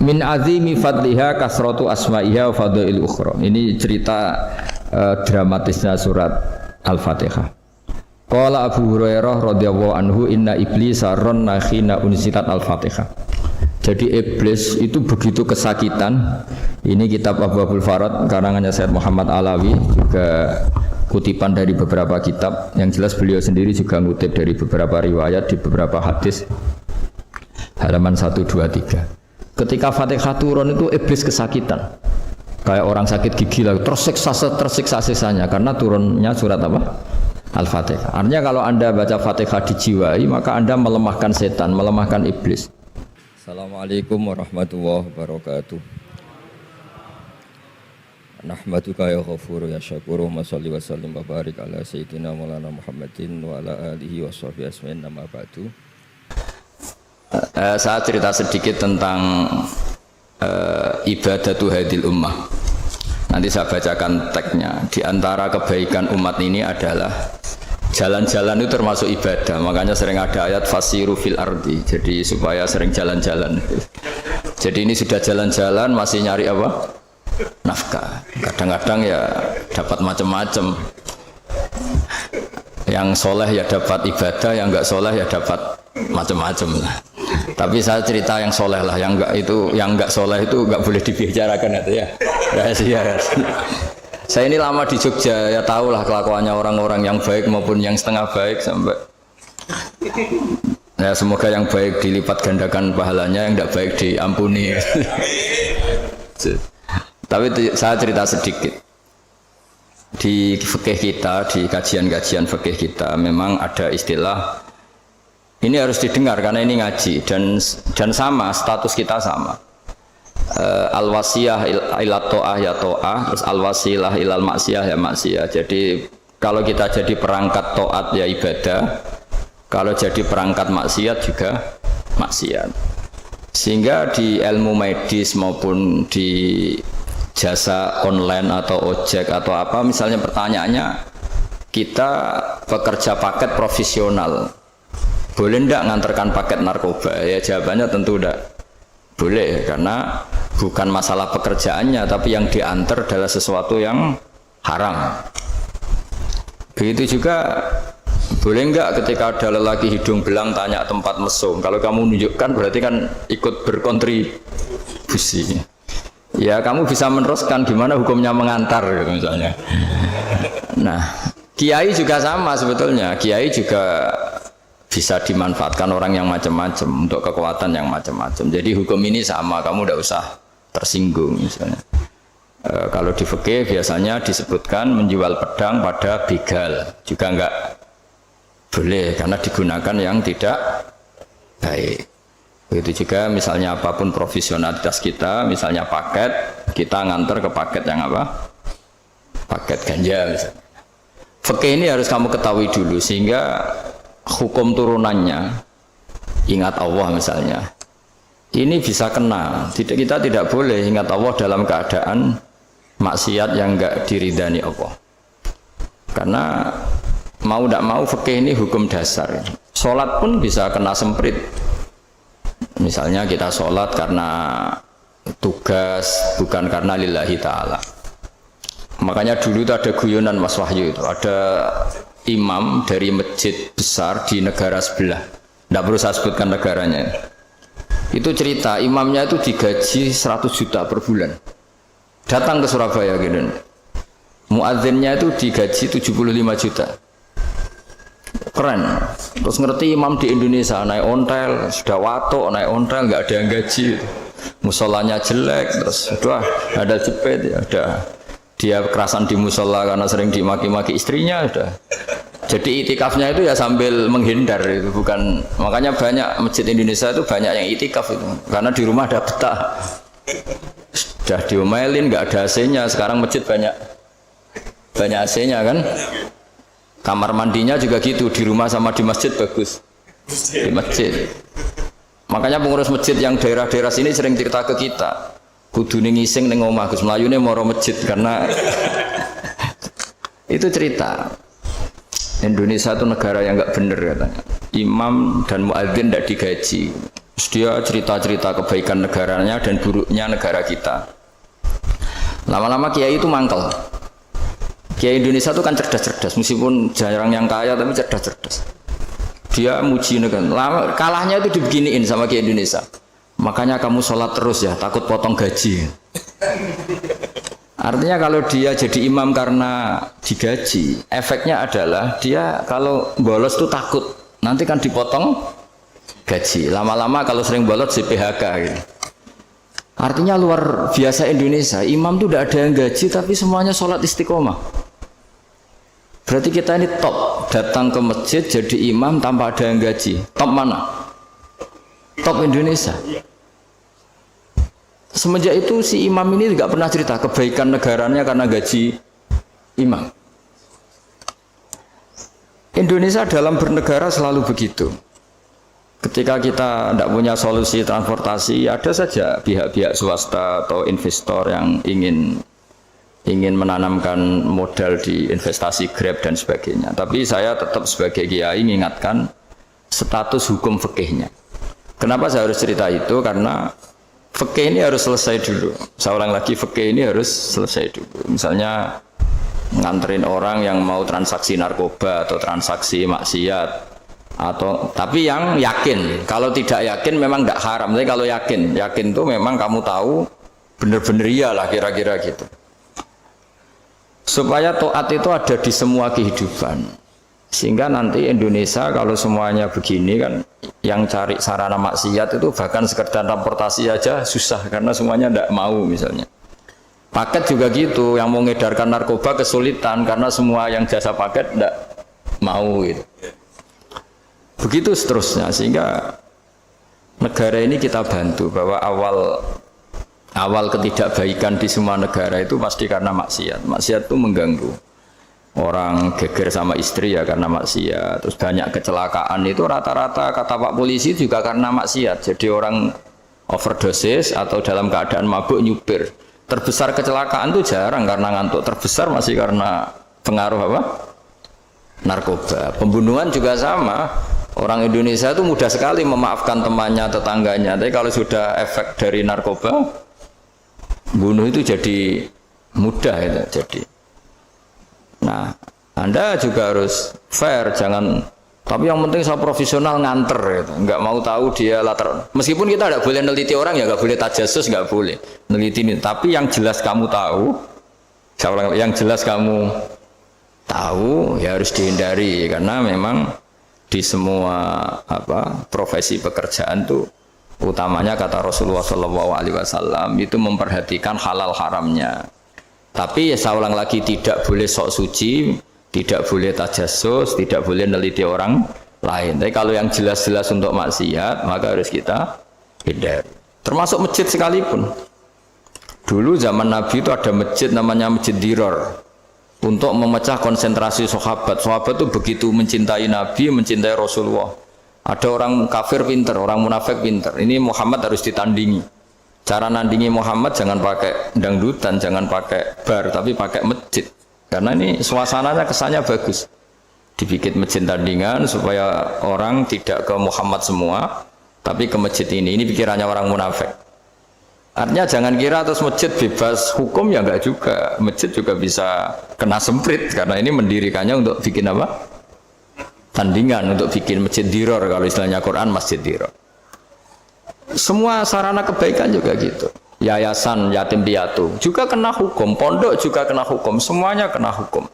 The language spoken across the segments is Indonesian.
Min azimi fadliha kasratu asma'iha wa fadail ukhra. Ini cerita dramatisnya surat Al-Fatihah. Qala Abu Hurairah radhiyallahu anhu inna iblisa ranna khina unzilat Al-Fatihah. Jadi iblis itu begitu kesakitan. Ini kitab Abwaabul Farad karangannya Syekh Muhammad Alawi, juga kutipan dari beberapa kitab. Yang jelas beliau sendiri juga ngutip dari beberapa riwayat di beberapa hadis. Halaman 123. Ketika Fatihah turun itu iblis kesakitan. Kayak orang sakit gigi lah, tersiksa sisanya karena turunnya surat apa? Al-Fatihah. Artinya kalau Anda baca Fatihah dijiwai, maka Anda melemahkan setan, melemahkan iblis. Assalamualaikum warahmatullahi wabarakatuh. Nahmaduka ya ghafuru ya syakuru wa sholli wa sallim wa barik ala sayyidina maulana Muhammadin wa ala alihi wa sahbihi asma'in nama ba'du. Saya cerita sedikit tentang ibadatu hadil ummah. Nanti saya bacakan teksnya. Di antara kebaikan umat ini adalah jalan-jalan itu termasuk ibadah. Makanya sering ada ayat fasiru fil ardi. Jadi supaya sering jalan-jalan. Jadi ini sudah jalan-jalan masih nyari apa? Nafkah. Kadang-kadang ya dapat macam-macam. Yang soleh ya dapat ibadah, yang enggak soleh ya dapat macam-macam lah. Tapi saya cerita yang soleh lah, yang enggak soleh itu enggak boleh dibicarakan itu ya. Rahasia. Saya ini lama di Jogja, ya tahulah kelakuannya orang-orang yang baik maupun yang setengah baik sampai. Ya semoga yang baik dilipat gandakan pahalanya, yang enggak baik diampuni. Tapi saya cerita sedikit. Di fikih kita, di kajian-kajian fikih kita memang ada istilah ini harus didengar karena ini ngaji dan sama status kita sama. Al-wasiyah ila ta'ah ya ta'ah, terus al-wasilah ilal maksiyah ya maksiyah. Jadi kalau kita jadi perangkat taat ya ibadah, kalau jadi perangkat maksiat juga maksiat. Sehingga di ilmu medis maupun di jasa online atau ojek atau apa, misalnya pertanyaannya kita pekerja paket profesional, boleh ndak ngantarkan paket narkoba? Ya jawabannya tentu ndak boleh, karena bukan masalah pekerjaannya, tapi yang diantar adalah sesuatu yang haram. Begitu juga boleh nggak ketika ada lelaki hidung belang tanya tempat mesum, kalau kamu menunjukkan berarti kan ikut berkontribusi. Ya kamu bisa meneruskan gimana hukumnya mengantar gitu misalnya. Nah, kiai juga sama sebetulnya. Kiai juga bisa dimanfaatkan orang yang macam-macam untuk kekuatan yang macam-macam. Jadi hukum ini sama, kamu tidak usah tersinggung misalnya. Kalau di fikih biasanya disebutkan menjual pedang pada begal juga enggak boleh karena digunakan yang tidak baik. Begitu juga misalnya apapun profesionalitas kita, misalnya paket, kita nganter ke paket yang apa? Paket ganja misalnya. Fikih ini harus kamu ketahui dulu sehingga hukum turunannya, ingat Allah misalnya, ini bisa kena. Kita tidak boleh ingat Allah dalam keadaan maksiat yang enggak diridani Allah. Karena mau tidak mau fikih ini hukum dasar. Sholat pun bisa kena semprit. Misalnya kita sholat karena tugas, bukan karena lillahi ta'ala. Makanya dulu itu ada guyonan Mas Wahyu itu, ada imam dari masjid besar di negara sebelah, tidak perlu saya sebutkan negaranya. Itu cerita, imamnya itu digaji 100 juta per bulan, datang ke Surabaya gitu. Muadzinnya itu digaji 75 juta. Keren. Terus ngerti imam di Indonesia naik ontel, sudah watuk naik ontel, nggak ada yang gaji. Musolanya jelek, terus udah ada jepit, ya udah dia kerasan di musola karena sering dimaki-maki istrinya, udah. Jadi itikafnya itu ya sambil menghindar itu, bukan. Makanya banyak masjid Indonesia itu banyak yang itikaf itu, karena di rumah ada betah. Sudah diomelin, nggak ada AC-nya. Sekarang masjid banyak AC-nya kan. Kamar mandinya juga gitu, di rumah sama di masjid bagus. Di masjid. Makanya pengurus masjid yang daerah-daerah sini sering cerita ke kita, kudu ngising ning omah Gus, mlayune maro masjid karena itu cerita. Indonesia itu negara yang enggak bener katanya. Imam dan muadzin tidak digaji. Terus dia cerita-cerita kebaikan negaranya dan buruknya negara kita. Lama-lama kiai itu mangkel. Kiai Indonesia itu kan cerdas-cerdas, meskipun jarang yang kaya tapi cerdas-cerdas. Dia muji negara. Kalahnya itu dibeginiin sama kiai Indonesia. Makanya kamu sholat terus ya, takut potong gaji. Artinya kalau dia jadi imam karena digaji, efeknya adalah dia kalau bolos tuh takut nanti kan dipotong gaji. Lama-lama kalau sering bolos di PHK gitu. Artinya luar biasa Indonesia, imam tuh tidak ada yang gaji tapi semuanya sholat istiqomah. Berarti kita ini top, datang ke masjid jadi imam tanpa ada yang gaji. Top mana? Top Indonesia. Semenjak itu si imam ini tidak pernah cerita kebaikan negaranya karena gaji imam. Indonesia dalam bernegara selalu begitu. Ketika kita tidak punya solusi transportasi, ada saja pihak-pihak swasta atau investor yang ingin menanamkan modal di investasi Grab dan sebagainya. Tapi saya tetap sebagai kiai mengingatkan status hukum fikihnya. Kenapa saya harus cerita itu? Karena fikih ini harus selesai dulu. Saya ulang lagi, fikih ini harus selesai dulu. Misalnya nganterin orang yang mau transaksi narkoba atau transaksi maksiat, atau tapi yang yakin. Kalau tidak yakin memang tidak haram. Tapi kalau yakin itu memang kamu tahu benar-benar iyalah kira-kira gitu. Supaya taat itu ada di semua kehidupan. Sehingga nanti Indonesia kalau semuanya begini kan, yang cari sarana maksiat itu bahkan sekedar transportasi aja susah karena semuanya tidak mau misalnya. Paket juga gitu, yang mau ngedarkan narkoba kesulitan karena semua yang jasa paket tidak mau gitu. Begitu seterusnya, sehingga negara ini kita bantu bahwa awal ketidakbaikan di semua negara itu pasti karena maksiat. Maksiat itu mengganggu. Orang geger sama istri ya karena maksiat. Terus banyak kecelakaan itu rata-rata kata Pak Polisi juga karena maksiat. Jadi orang overdosis atau dalam keadaan mabuk nyupir. Terbesar kecelakaan itu jarang karena ngantuk. Terbesar masih karena pengaruh apa? Narkoba. Pembunuhan juga sama. Orang Indonesia itu mudah sekali memaafkan temannya, tetangganya. Tapi kalau sudah efek dari narkoba, bunuh itu jadi mudah itu jadi. Nah, Anda juga harus fair, jangan. Tapi yang penting saya profesional nganter, gitu. Nggak mau tahu dia latar. Meskipun kita tidak boleh neliti orang ya, nggak boleh tajasus, nggak boleh neliti ini. Tapi yang jelas kamu tahu, yang jelas kamu tahu ya harus dihindari karena memang di semua profesi pekerjaan tuh utamanya kata Rasulullah SAW itu memperhatikan halal haramnya. Tapi ya saya ulang lagi, tidak boleh sok suci, tidak boleh tajasus, tidak boleh neliti orang lain. Tapi kalau yang jelas-jelas untuk maksiat maka harus kita hindari. Termasuk masjid sekalipun. Dulu zaman Nabi itu ada masjid namanya Masjid Dirar. Untuk memecah konsentrasi sahabat. Sahabat itu begitu mencintai Nabi, mencintai Rasulullah. Ada orang kafir pinter, orang munafik pinter. Ini Muhammad harus ditandingi. Cara nandingi Muhammad jangan pakai dangdutan, jangan pakai bar, tapi pakai masjid. Karena ini suasananya kesannya bagus. Dibikin masjid tandingan supaya orang tidak ke Muhammad semua, tapi ke masjid ini. Ini pikirannya orang munafik. Artinya jangan kira terus masjid bebas hukum, ya enggak juga. Masjid juga bisa kena semprit karena ini mendirikannya untuk bikin apa? Tandingan, untuk bikin masjid diror, kalau istilahnya Quran masjid diror. Semua sarana kebaikan juga gitu. Yayasan yatim piatu juga kena hukum, pondok juga kena hukum, semuanya kena hukum.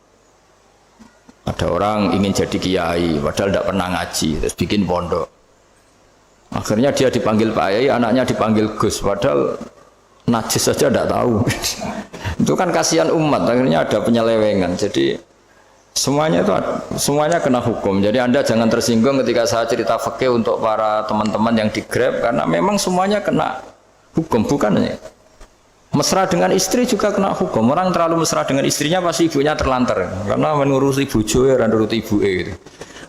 Ada orang ingin jadi kiai padahal tidak pernah ngaji, terus bikin pondok. Akhirnya dia dipanggil Pak Yai, anaknya dipanggil Gus, padahal najis saja tidak tahu. Itu kan kasihan umat, akhirnya ada penyelewengan. Jadi semuanya kena hukum. Jadi Anda jangan tersinggung ketika saya cerita fikih untuk para teman-teman yang di Grab, karena memang semuanya kena hukum, bukannya. Mesra dengan istri juga kena hukum. Orang terlalu mesra dengan istrinya pasti ibunya terlantar, karena menuruti bojo ya, menuruti ibu gitu.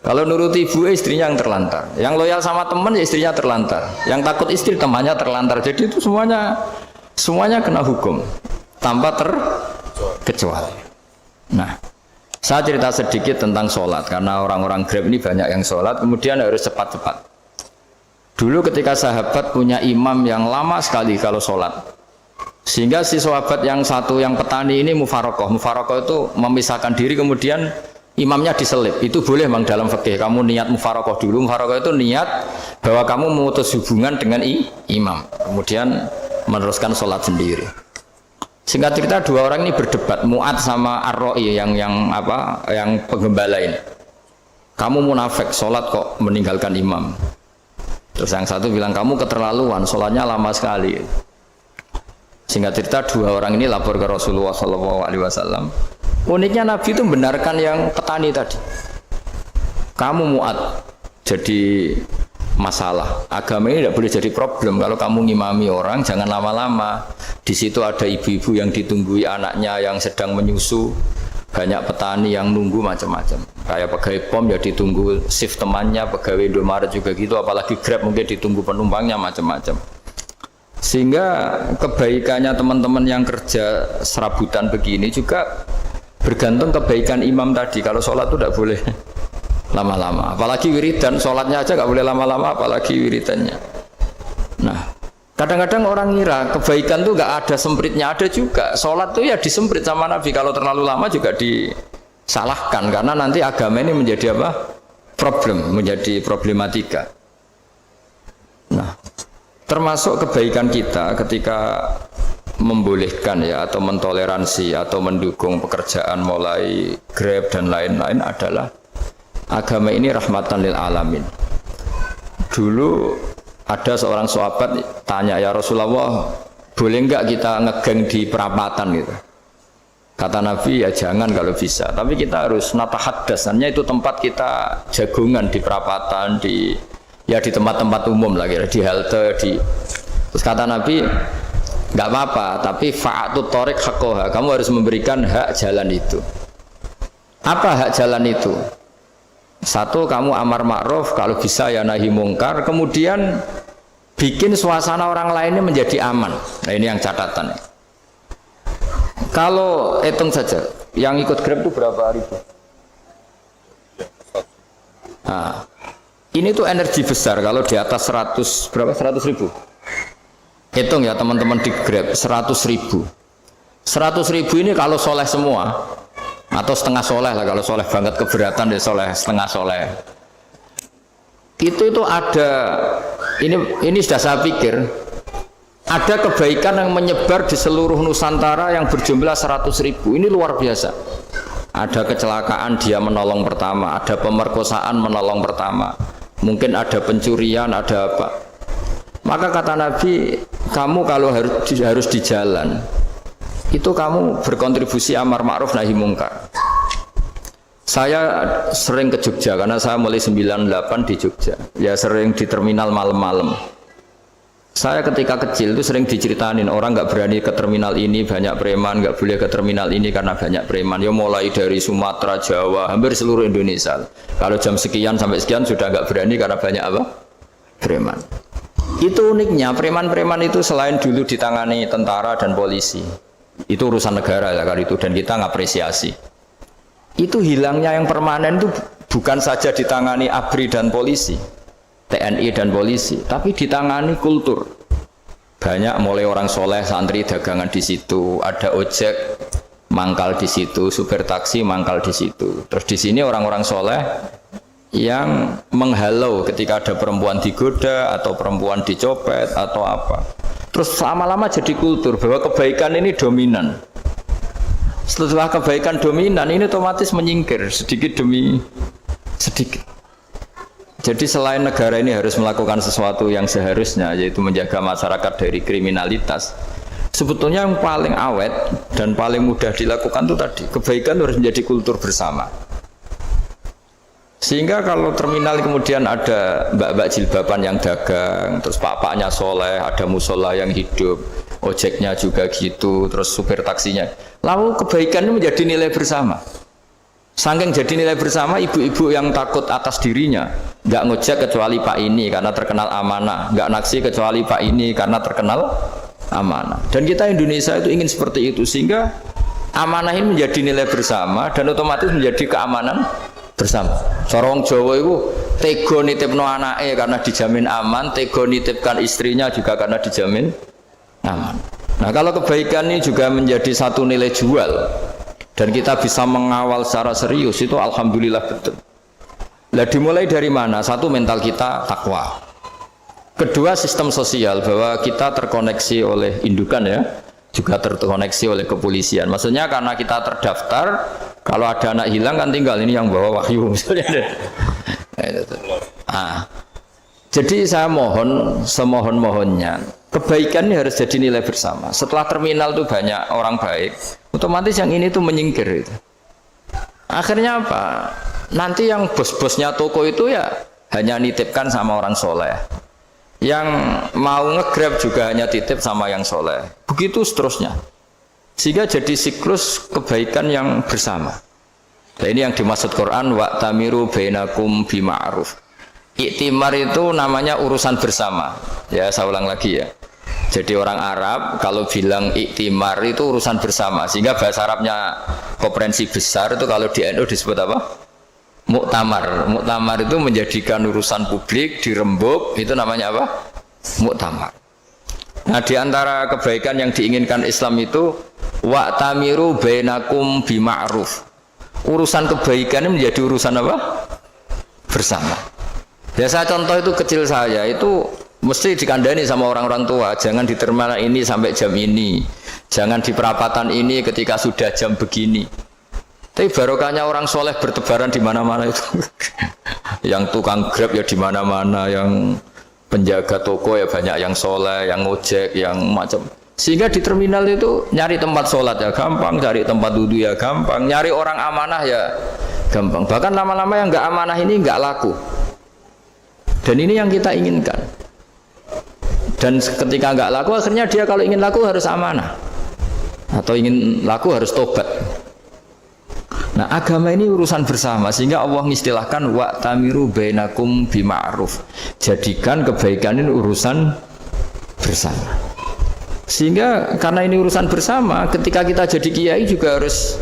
Kalau nuruti ibu istrinya yang terlantar, yang loyal sama teman ya istrinya terlantar, yang takut istri temannya terlantar. Jadi itu semuanya kena hukum tanpa terkecuali. Nah, saya cerita sedikit tentang sholat karena orang-orang Grab ini banyak yang sholat, kemudian harus cepat-cepat. Dulu ketika sahabat punya imam yang lama sekali kalau sholat, sehingga si sahabat yang satu yang petani ini mufarokoh itu memisahkan diri, kemudian imamnya diselip. Itu boleh memang dalam fikih. Kamu niat mufarokoh dulu. Mufarokoh itu niat bahwa kamu memutus hubungan dengan imam, kemudian meneruskan sholat sendiri. Singkat cerita dua orang ini berdebat, Mu'ad sama Ar-Ra'i yang penggembala ini. Kamu munafik, sholat kok meninggalkan imam. Terus yang satu bilang, kamu keterlaluan, sholatnya lama sekali. Singkat cerita dua orang ini lapor ke Rasulullah SAW. Uniknya Nabi itu membenarkan yang petani tadi. Kamu Mu'ad, jadi masalah. Agama ini tidak boleh jadi problem. Kalau kamu ngimami orang, jangan lama-lama. Di situ ada ibu-ibu yang ditunggui anaknya yang sedang menyusu, banyak petani yang nunggu macam-macam. Kayak pegawai POM ya ditunggu shift temannya, pegawai Indomaret juga gitu, apalagi Grab mungkin ditunggu penumpangnya macam-macam. Sehingga kebaikannya teman-teman yang kerja serabutan begini juga bergantung kebaikan imam tadi. Kalau sholat itu tidak boleh lama-lama, apalagi wiridan, sholatnya aja nggak boleh lama-lama, apalagi wiridannya. Nah, kadang-kadang orang ngira kebaikan tuh nggak ada sempritnya, ada juga. Sholat tuh ya disemprit sama Nabi, kalau terlalu lama juga disalahkan, karena nanti agama ini menjadi apa? Problem, menjadi problematika. Nah, termasuk kebaikan kita ketika membolehkan ya atau mentoleransi atau mendukung pekerjaan mulai Grab dan lain-lain adalah agama ini rahmatan lil alamin. Dulu ada seorang sahabat tanya, ya Rasulullah, boleh enggak kita ngegeng di perapatan gitu? Kata Nabi, ya jangan kalau bisa. Tapi kita harus natahaddas, artinya itu tempat kita jagungan di perapatan, di tempat-tempat umum lagi, di halte, Terus kata Nabi, enggak apa-apa, tapi fa'atut thoriq haqqaha. Kamu harus memberikan hak jalan itu. Apa hak jalan itu? Satu, kamu amar ma'ruf, kalau bisa ya nahi mungkar, kemudian bikin suasana orang lainnya menjadi aman. Nah ini yang catatan. Kalau hitung saja, yang ikut Grab itu berapa ribu? Nah, ini tuh energi besar kalau di atas 100, berapa? 100 ribu. Hitung ya teman-teman di Grab, 100 ribu. 100 ribu ini kalau soleh semua, atau setengah soleh lah, kalau soleh banget keberatan deh soleh, setengah soleh. Itu ada, ini sudah saya pikir, ada kebaikan yang menyebar di seluruh Nusantara yang berjumlah 100 ribu. Ini luar biasa. Ada kecelakaan dia menolong pertama, ada pemerkosaan menolong pertama, mungkin ada pencurian, ada apa. Maka kata Nabi, kamu kalau harus di jalan, itu kamu berkontribusi amar ma'ruf nahi mungkar. Saya sering ke Jogja karena saya mulai 98 di Jogja. Ya sering di terminal malam-malam. Saya ketika kecil itu sering diceritain orang nggak berani ke terminal ini banyak preman, nggak boleh ke terminal ini karena banyak preman. Ya mulai dari Sumatera, Jawa, hampir seluruh Indonesia. Kalau jam sekian sampai sekian sudah nggak berani karena banyak apa? Preman. Itu uniknya preman-preman itu selain dulu ditangani tentara dan polisi. Itu urusan negara ya kali itu, dan kita ngapresiasi. Itu hilangnya yang permanen itu bukan saja ditangani ABRI dan polisi, TNI dan polisi, tapi ditangani kultur. Banyak mulai orang soleh, santri dagangan di situ, ada ojek mangkal di situ, supir taksi mangkal di situ. Terus di sini orang-orang soleh yang menghalau ketika ada perempuan digoda atau perempuan dicopet atau apa. Terus lama-lama jadi kultur bahwa kebaikan ini dominan. Setelah kebaikan dominan ini otomatis menyingkir sedikit demi sedikit. Jadi selain negara ini harus melakukan sesuatu yang seharusnya, yaitu menjaga masyarakat dari kriminalitas, sebetulnya yang paling awet dan paling mudah dilakukan itu tadi, kebaikan harus menjadi kultur bersama. Sehingga kalau terminal kemudian ada mbak-mbak jilbaban yang dagang, terus bapaknya soleh, ada musola yang hidup, ojeknya juga gitu, terus supir taksinya, lalu kebaikan ini menjadi nilai bersama. Saking jadi nilai bersama, ibu-ibu yang takut atas dirinya nggak ngojek kecuali Pak ini karena terkenal amanah, nggak naksi kecuali Pak ini karena terkenal amanah. Dan kita Indonesia itu ingin seperti itu, sehingga amanah ini menjadi nilai bersama dan otomatis menjadi keamanan bersama. Sorong Jawa itu Tego nitipno anake karena dijamin aman, tego nitipkan istrinya juga karena dijamin aman. Nah, kalau kebaikan ini juga menjadi satu nilai jual dan kita bisa mengawal secara serius, itu alhamdulillah betul. Nah, dimulai dari mana? Satu, mental kita takwa. Kedua, sistem sosial, bahwa kita terkoneksi oleh indukan ya, juga terkoneksi oleh kepolisian. Maksudnya karena kita terdaftar, kalau ada anak hilang kan tinggal ini yang bawa wahyu misalnya. Jadi saya mohon, semohon-mohonnya, kebaikan ini harus jadi nilai bersama. Setelah terminal itu banyak orang baik, otomatis yang ini tuh menyingkir itu. Akhirnya apa? Nanti yang bos-bosnya toko itu ya hanya nitipkan sama orang soleh. Yang mau nge-grab juga hanya titip sama yang soleh. Begitu seterusnya. Sehingga jadi siklus kebaikan yang bersama. Nah, ini yang dimaksud Quran, wa'tamiru bainakum bima'ruf. Iktimar itu namanya urusan bersama. Ya, saya ulang lagi ya. Jadi orang Arab kalau bilang iktimar itu urusan bersama. Sehingga bahasa Arabnya konferensi besar itu kalau di NU disebut apa? Muktamar. Muktamar itu menjadikan urusan publik dirembuk, itu namanya apa? Muktamar. Nah, di antara kebaikan yang diinginkan Islam itu wa'tamiru bainakum bima'ruf. Urusan kebaikan ini menjadi urusan apa? Bersama. Biasa contoh itu kecil saya itu mesti dikandani sama orang-orang tua, jangan di terminal ini sampai jam ini, jangan di perapatan ini ketika sudah jam begini. Tapi barokahnya orang soleh bertebaran di mana-mana itu. Yang tukang grab ya di mana-mana, yang penjaga toko ya banyak yang soleh, yang ngojek, yang macam. Sehingga di terminal itu nyari tempat sholat ya gampang, cari tempat duduk ya gampang, nyari orang amanah ya gampang. Bahkan lama-lama yang nggak amanah ini nggak laku. Dan ini yang kita inginkan. Dan ketika nggak laku, akhirnya dia kalau ingin laku harus amanah, atau ingin laku harus tobat. Nah, agama ini urusan bersama, sehingga Allah mengistilahkan wa'tamiru bainakum bima'ruf. Jadikan kebaikan ini urusan bersama. Sehingga karena ini urusan bersama, ketika kita jadi kiai juga harus,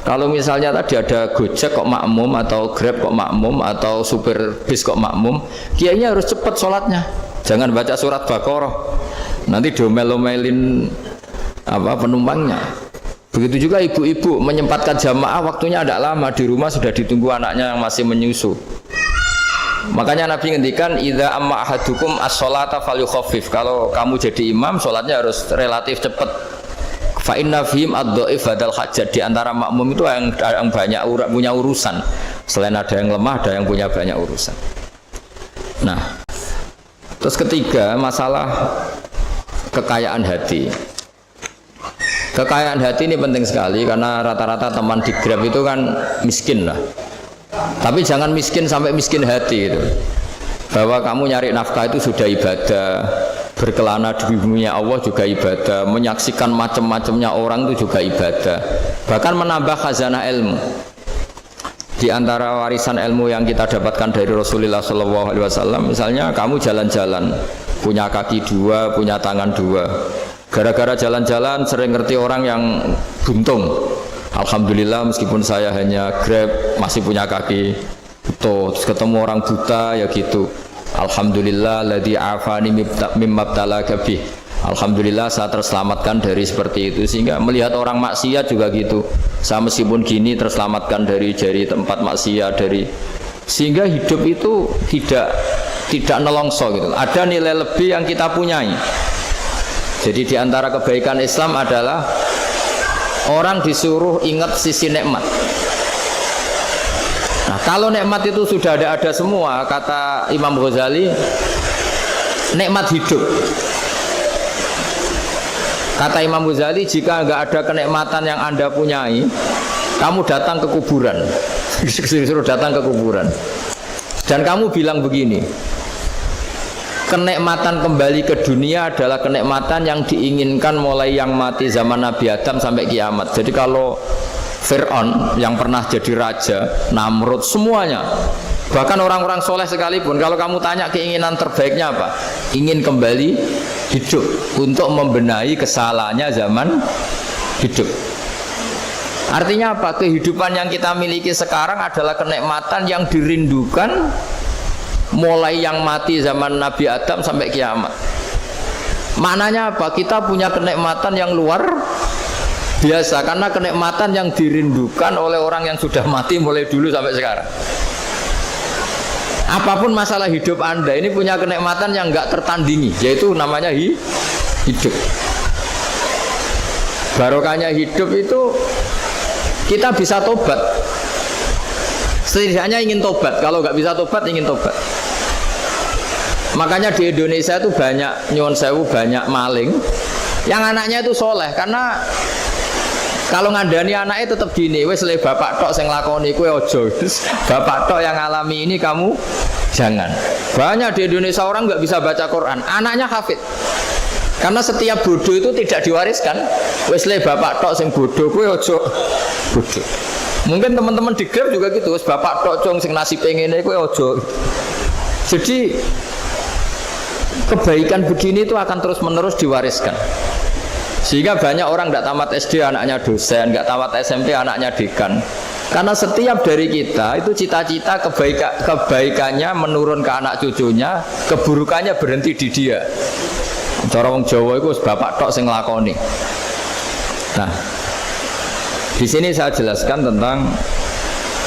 kalau misalnya tadi ada Gojek kok makmum, atau Grab kok makmum, atau supir bis kok makmum, kiainya harus cepat sholatnya. Jangan baca surat Baqarah, nanti diomel-omelin apa penumpangnya. Begitu juga ibu-ibu menyempatkan jamaah, waktunya tidak lama, di rumah sudah ditunggu anaknya yang masih menyusu. Makanya Nabi ngendikan idza amma ahadukum as-sholata falyukhaffif. Kalau kamu jadi imam, sholatnya harus relatif cepat. Fa inna fihim ad-dhaif badal hajat. Di antara makmum itu yang banyak punya urusan. Selain ada yang lemah, ada yang punya banyak urusan. Nah, terus ketiga, masalah kekayaan hati. Kekayaan hati ini penting sekali karena rata-rata teman di Grab itu kan miskin lah. Tapi jangan miskin sampai miskin hati itu. Bahwa kamu nyari nafkah itu sudah ibadah, berkelana di bumi Allah juga ibadah, menyaksikan macam-macamnya orang itu juga ibadah. Bahkan menambah khazanah ilmu. Di antara warisan ilmu yang kita dapatkan dari Rasulullah SAW, misalnya kamu jalan-jalan, punya kaki dua, punya tangan dua. Gara-gara jalan-jalan sering ngerti orang yang buntung. Alhamdulillah meskipun saya hanya Grab masih punya kaki utuh. Terus ketemu orang buta ya gitu. Alhamdulillah ladzi afani mimma btalaka bih. Alhamdulillah saya terselamatkan dari seperti itu. Sehingga melihat orang maksiat juga gitu. Saya meskipun gini terselamatkan dari tempat maksiat, dari sehingga hidup itu tidak nelongso gitu. Ada nilai lebih yang kita punyai. Jadi di antara kebaikan Islam adalah orang disuruh ingat sisi nikmat. Nah, kalau nikmat itu sudah ada semua, kata Imam Ghazali, nikmat hidup. Kata Imam Ghazali, jika enggak ada kenikmatan yang Anda punyai, kamu datang ke kuburan. Disuruh datang ke kuburan. Dan kamu bilang begini, kenikmatan kembali ke dunia adalah kenikmatan yang diinginkan mulai yang mati zaman Nabi Adam sampai kiamat. Jadi kalau Fir'aun yang pernah jadi raja, Namrud, semuanya, bahkan orang-orang soleh sekalipun, kalau kamu tanya keinginan terbaiknya apa? Ingin kembali hidup untuk membenahi kesalahannya zaman hidup. Artinya apa? Kehidupan yang kita miliki sekarang adalah kenikmatan yang dirindukan mulai yang mati zaman Nabi Adam sampai kiamat. Maknanya apa? Kita punya kenikmatan yang luar biasa karena kenikmatan yang dirindukan oleh orang yang sudah mati mulai dulu sampai sekarang. Apapun masalah hidup Anda ini punya kenikmatan yang enggak tertandingi, yaitu namanya hidup. Barokahnya hidup itu kita bisa tobat. Setidaknya ingin tobat. Kalau nggak bisa tobat, ingin tobat. Makanya di Indonesia itu banyak nyuwun sewu, banyak maling yang anaknya itu soleh. Karena kalau ngandani anaknya tetap gini, wes le bapak tok sing lakoni kue ojo. Bapak tok yang alami ini kamu jangan. Banyak di Indonesia orang nggak bisa baca Quran, anaknya hafid. Karena setiap bodoh itu tidak diwariskan. Wes le bapak tok sing bodoh kue ojo bodoh. Mungkin teman-teman di Grab juga gitu, bapak tok cong sing nasi pengennya kue ojo. Jadi kebaikan begini itu akan terus menerus diwariskan. Sehingga banyak orang tidak tamat SD anaknya dosen, nggak tamat SMP anaknya dekan. Karena setiap dari kita itu cita-cita kebaikannya menurun ke anak cucunya, keburukannya berhenti di dia. Cara wong Jawa itu bapak tok sing nglakoni. Nah, di sini saya jelaskan tentang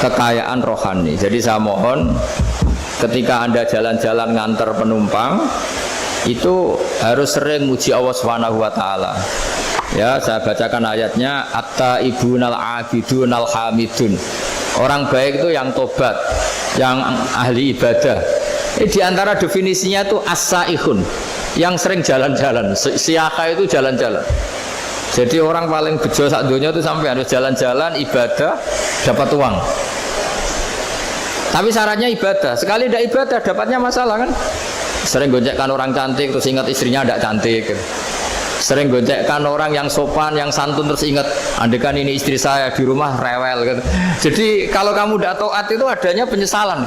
kekayaan rohani. Jadi saya mohon ketika Anda jalan-jalan ngantar penumpang itu harus sering muji Allah Subhanahu wa taala. Ya, saya bacakan ayatnya at-taibunal abidunal hamidun. Orang baik itu yang tobat, yang ahli ibadah. Di antara definisinya itu as-saihun, yang sering jalan-jalan. Siaka itu jalan-jalan. Jadi orang paling bejo sak dunia itu sampai harus jalan-jalan ibadah dapat uang. Tapi syaratnya ibadah. Sekali tidak ibadah dapatnya masalah kan? Sering goncekkan orang cantik terus ingat istrinya tidak cantik. Sering goncekkan orang yang sopan, yang santun terus ingat andekan ini istri saya di rumah rewel gitu. Jadi kalau kamu tidak taat itu adanya penyesalan.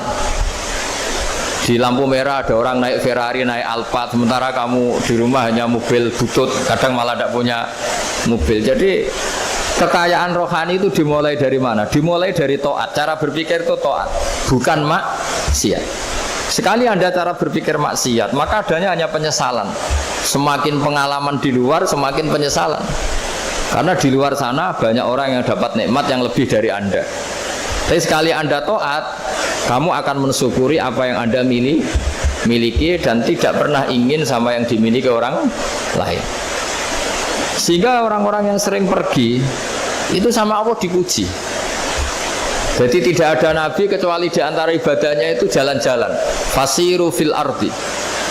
Di lampu merah ada orang naik Ferrari, naik Alphard, sementara kamu di rumah hanya mobil butut, kadang malah tidak punya mobil. Jadi kekayaan rohani itu dimulai dari mana? Dimulai dari taat. Cara berpikir itu taat, bukan maksiat. Sekali Anda cara berpikir maksiat, maka adanya hanya penyesalan. Semakin pengalaman di luar, semakin penyesalan. Karena di luar sana banyak orang yang dapat nikmat yang lebih dari Anda. Tapi sekali Anda taat, kamu akan mensyukuri apa yang Anda miliki dan tidak pernah ingin sama yang dimiliki orang lain. Sehingga orang-orang yang sering pergi itu sama Allah dipuji. Jadi tidak ada nabi kecuali di antara ibadahnya itu jalan-jalan. Fasiru fil ardi.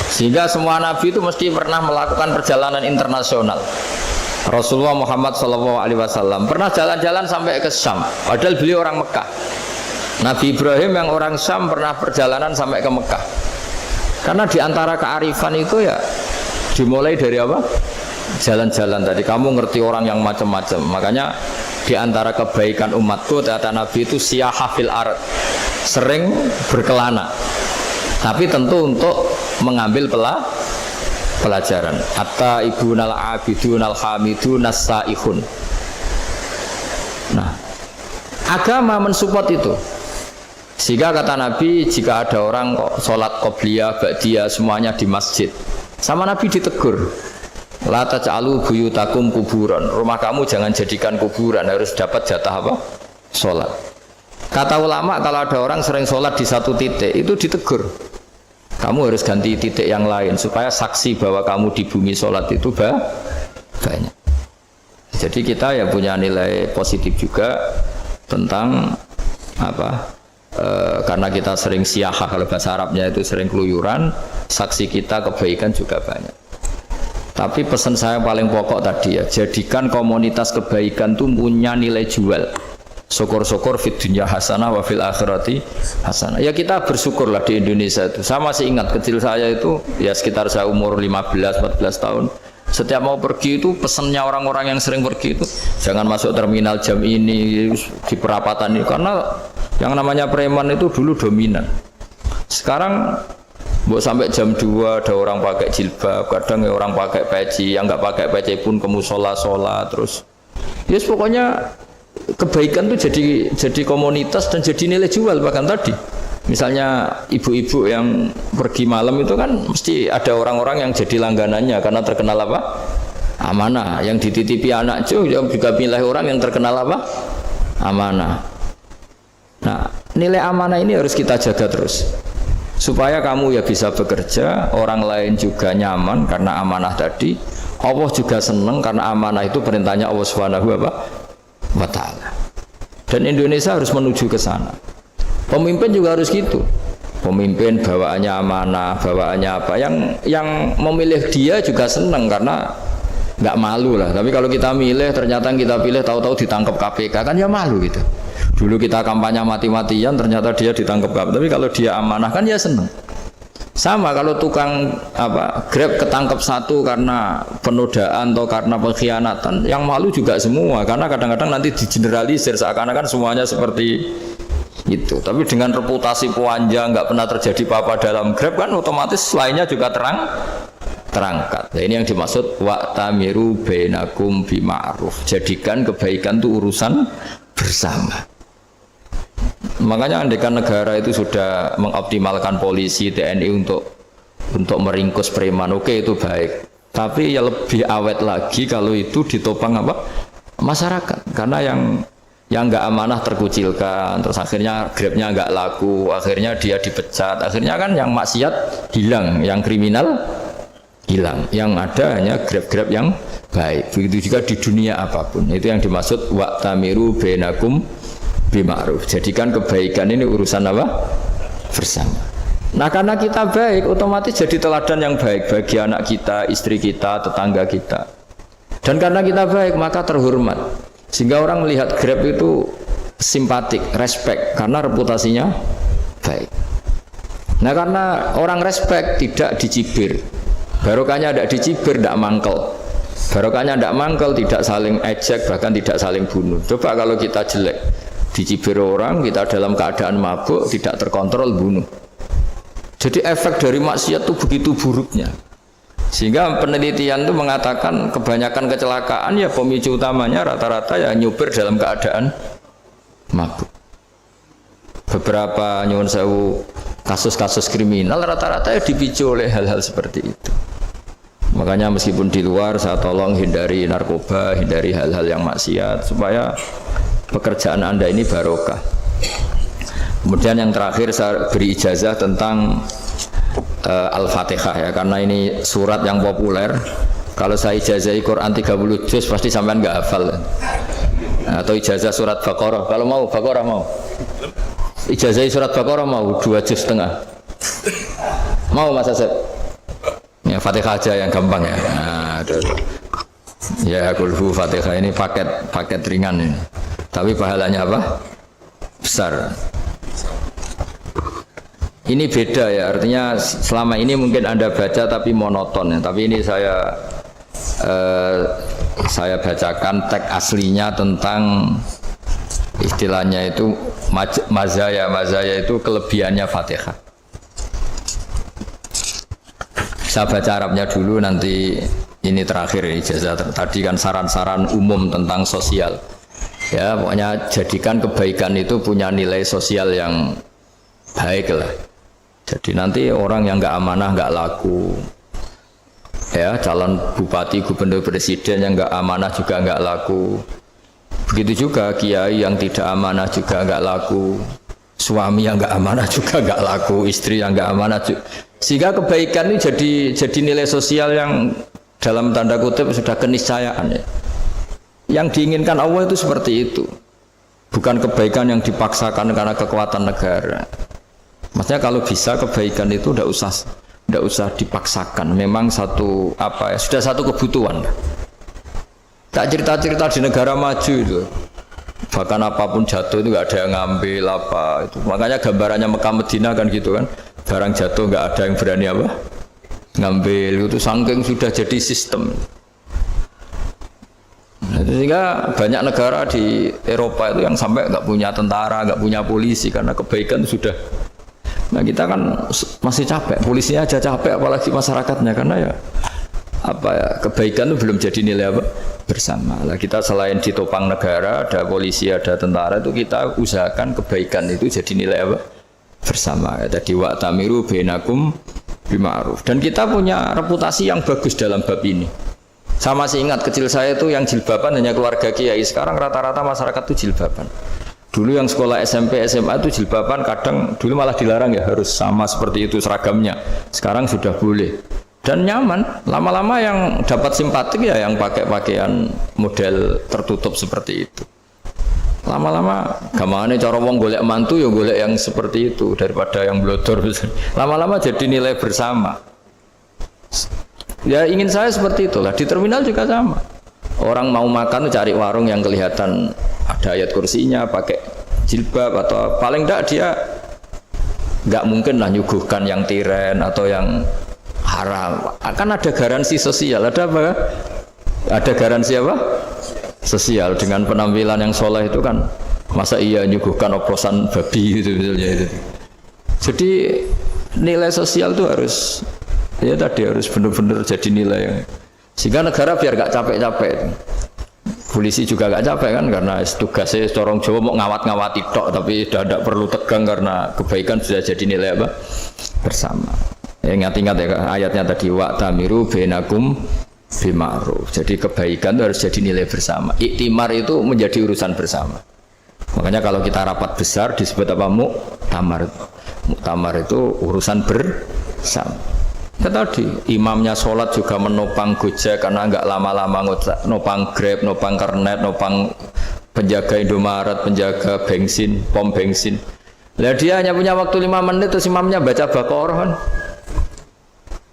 Sehingga semua nabi itu mesti pernah melakukan perjalanan internasional. Rasulullah Muhammad SAW pernah jalan-jalan sampai ke Syam, padahal beliau orang Mekah. Nabi Ibrahim yang orang Syam pernah perjalanan sampai ke Mekah. Karena di antara kearifan itu ya dimulai dari apa? Jalan-jalan tadi. Kamu ngerti orang yang macam-macam. Makanya di antara kebaikan umatku kata Nabi itu siyaha fil ard, sering berkelana. Tapi tentu untuk mengambil pelajaran. Hatta ibunal abidunal hamidun as-saihun. Nah, agama mensupport itu. Sehingga kata Nabi, jika ada orang kok sholat qobliyah, ba'diyah semuanya di masjid, sama Nabi ditegur, la taj'alu buyutakum kuburan. Rumah kamu jangan jadikan kuburan, harus dapat jatah apa? Sholat. Kata ulama, kalau ada orang sering sholat di satu titik, itu ditegur. Kamu harus ganti titik yang lain supaya saksi bahwa kamu di bumi sholat itu banyak. Jadi kita ya punya nilai positif juga tentang apa? Karena kita sering siyaha, kalau bahasa Arabnya itu sering keluyuran, saksi kita kebaikan juga banyak. Tapi pesan saya paling pokok tadi ya, jadikan komunitas kebaikan itu punya nilai jual. Syukur-syukur fid dunya hasanah wa fil akhirati hasanah. Ya kita bersyukurlah di Indonesia itu. Saya masih ingat kecil saya itu ya sekitar saya umur 15-14 tahun. Setiap mau pergi itu pesannya orang-orang yang sering pergi itu jangan masuk terminal jam ini di perapatan ini, karena yang namanya preman itu dulu dominan. Sekarang buat sampai jam 2 ada orang pakai jilbab, kadang ya orang pakai peci, yang nggak pakai peci pun ke musola terus. Yes, pokoknya kebaikan itu jadi komunitas dan jadi nilai jual bahkan tadi. Misalnya ibu-ibu yang pergi malam itu kan mesti ada orang-orang yang jadi langganannya karena terkenal apa? Amanah. Yang dititipi anak juga pilih orang yang terkenal apa? Amanah. Nah, nilai amanah ini harus kita jaga terus. Supaya kamu ya bisa bekerja, orang lain juga nyaman karena amanah tadi. Allah juga senang karena amanah itu perintahnya Allah Subhanahu wa Ta'ala. Dan Indonesia harus menuju ke sana. Pemimpin juga harus gitu. Pemimpin bawaannya amanah, bawaannya apa? Yang memilih dia juga senang karena nggak malu lah. Tapi kalau kita milih, ternyata kita pilih tahu-tahu ditangkap KPK kan ya malu gitu. Dulu kita kampanye mati-matian, ternyata dia ditangkap KPK. Tapi kalau dia amanah kan ya senang. Sama kalau tukang Grab ketangkap satu karena penodaan atau karena pengkhianatan, yang malu juga semua karena kadang-kadang nanti digeneralisir seakan-akan semuanya seperti itu. Tapi dengan reputasi panjang nggak pernah terjadi apa-apa dalam Grab kan otomatis lainnya juga terangkat. Nah, ini yang dimaksud wa'tamiru bainakum bima'ruf. Jadikan kebaikan itu urusan bersama. Makanya andekan negara itu sudah mengoptimalkan polisi, TNI untuk meringkus preman, oke itu baik. Tapi ya lebih awet lagi kalau itu ditopang masyarakat. Karena yang nggak amanah terkucilkan, terus akhirnya Grabnya nggak laku, akhirnya dia dipecat, akhirnya kan yang maksiat hilang, yang kriminal hilang, yang ada hanya Grab yang baik. Begitu juga di dunia apapun. Itu yang dimaksud wa'tamiru bainakum bima'ruf. Jadikan kebaikan ini urusan bersama. Nah karena kita baik, otomatis jadi teladan yang baik bagi anak kita, istri kita, tetangga kita. Dan karena kita baik maka terhormat. Sehingga orang melihat Grab itu simpatik, respect karena reputasinya baik. Nah karena orang respect tidak dicibir. Barokahnya tidak dicibir, tidak mangkel. Barokahnya tidak mangkel, tidak saling ejek, bahkan tidak saling bunuh. Coba kalau kita jelek, dicibir orang, kita dalam keadaan mabuk, tidak terkontrol, bunuh. Jadi efek dari maksiat itu begitu buruknya. Sehingga penelitian itu mengatakan kebanyakan kecelakaan ya pemicu utamanya rata-rata ya nyupir dalam keadaan mabuk. Beberapa nyuwun sewu kasus-kasus kriminal rata-rata ya dipicu oleh hal-hal seperti itu. Makanya meskipun di luar saya tolong hindari narkoba, hindari hal-hal yang maksiat supaya pekerjaan Anda ini barokah. Kemudian yang terakhir saya beri ijazah tentang Al-Fatihah ya, karena ini surat yang populer. Kalau saya ijazahi Quran 30 juz pasti sampean nggak hafal. Atau ijazah surat Baqarah. Kalau mau Baqarah mau. Ijazahi surat Baqarah mau 2 juz setengah. Mau Mas Asep? Ya Fatihah aja yang gampang ya. Nah, ya kulhu Fatihah ini paket ringan ini. Tapi pahalanya apa? Besar. Ini beda ya, artinya selama ini mungkin Anda baca tapi monoton ya. Tapi ini saya bacakan teks aslinya tentang istilahnya itu mazaya itu kelebihannya Fatihah. Saya baca Arabnya dulu, nanti ini terakhir ijazah tadi kan saran-saran umum tentang sosial. Ya, pokoknya jadikan kebaikan itu punya nilai sosial yang baik lah. Jadi nanti orang yang nggak amanah nggak laku. Ya, calon bupati, gubernur, presiden yang nggak amanah juga nggak laku. Begitu juga kiai yang tidak amanah juga nggak laku. Suami yang nggak amanah juga nggak laku. Istri yang nggak amanah juga. Sehingga kebaikan ini jadi nilai sosial yang dalam tanda kutip sudah keniscayaan ya. Yang diinginkan Allah itu seperti itu. Bukan kebaikan yang dipaksakan karena kekuatan negara. Maksudnya kalau bisa kebaikan itu tidak usah dipaksakan. Memang sudah satu kebutuhan. Tak cerita-cerita di negara maju itu. Bahkan apapun jatuh itu nggak ada yang ngambil itu. Makanya gambarannya Mekah Medina kan gitu kan. Barang jatuh nggak ada yang berani ngambil itu, saking sudah jadi sistem. Nah, sehingga banyak negara di Eropa itu yang sampai nggak punya tentara, nggak punya polisi karena kebaikan itu sudah. Nah kita kan masih capek, polisinya aja capek apalagi masyarakatnya, karena ya kebaikan itu belum jadi nilai bersama. Nah, kita selain ditopang negara, ada polisi, ada tentara, itu kita usahakan kebaikan itu jadi nilai bersama. Jadi wa'tamiru bainakum bima'ruf. Dan kita punya reputasi yang bagus dalam bab ini. Saya masih ingat kecil saya itu yang jilbaban hanya keluarga kiai. Sekarang rata-rata masyarakat itu jilbaban. Dulu yang sekolah SMP, SMA itu jilbaban kadang dulu malah dilarang ya, harus sama seperti itu seragamnya. Sekarang sudah boleh. Dan nyaman. Lama-lama yang dapat simpatik ya yang pakai pakaian model tertutup seperti itu. Lama-lama gamane cara wong golek mantu ya golek yang seperti itu daripada yang blodor. Lama-lama jadi nilai bersama. Ya ingin saya seperti itulah. Di terminal juga sama. Orang mau makan cari warung yang kelihatan ada ayat kursinya, pakai jilbab atau paling enggak dia enggak mungkin lah nyuguhkan yang tiren atau yang haram. Akan ada garansi sosial. Ada apa? Ada garansi apa? Sosial dengan penampilan yang soleh itu kan. Masa iya nyuguhkan oplosan babi gitu misalnya itu. Jadi nilai sosial itu harus ya tadi harus benar-benar jadi nilai yang sehingga negara biar gak capek-capek. Polisi juga gak capek kan karena tugasnya corong Jawa mau ngawat-ngawati tok tapi tidak perlu tegang karena kebaikan sudah jadi nilai apa bersama. Ya, ingat-ingat ya ayatnya tadi wa'tamiru bainakum bima'ruf. Jadi kebaikan itu harus jadi nilai bersama. Iktimar itu menjadi urusan bersama. Makanya kalau kita rapat besar disebut apa? Muktamar. Muktamar itu urusan bersama. Ya tadi imamnya sholat juga menopang Gojek karena enggak lama-lama nopang Grab, nopang Kernet, nopang penjaga Indomaret, penjaga bensin, pom bensin. Lah dia hanya punya waktu 5 menit terus imamnya baca Baqarah kan.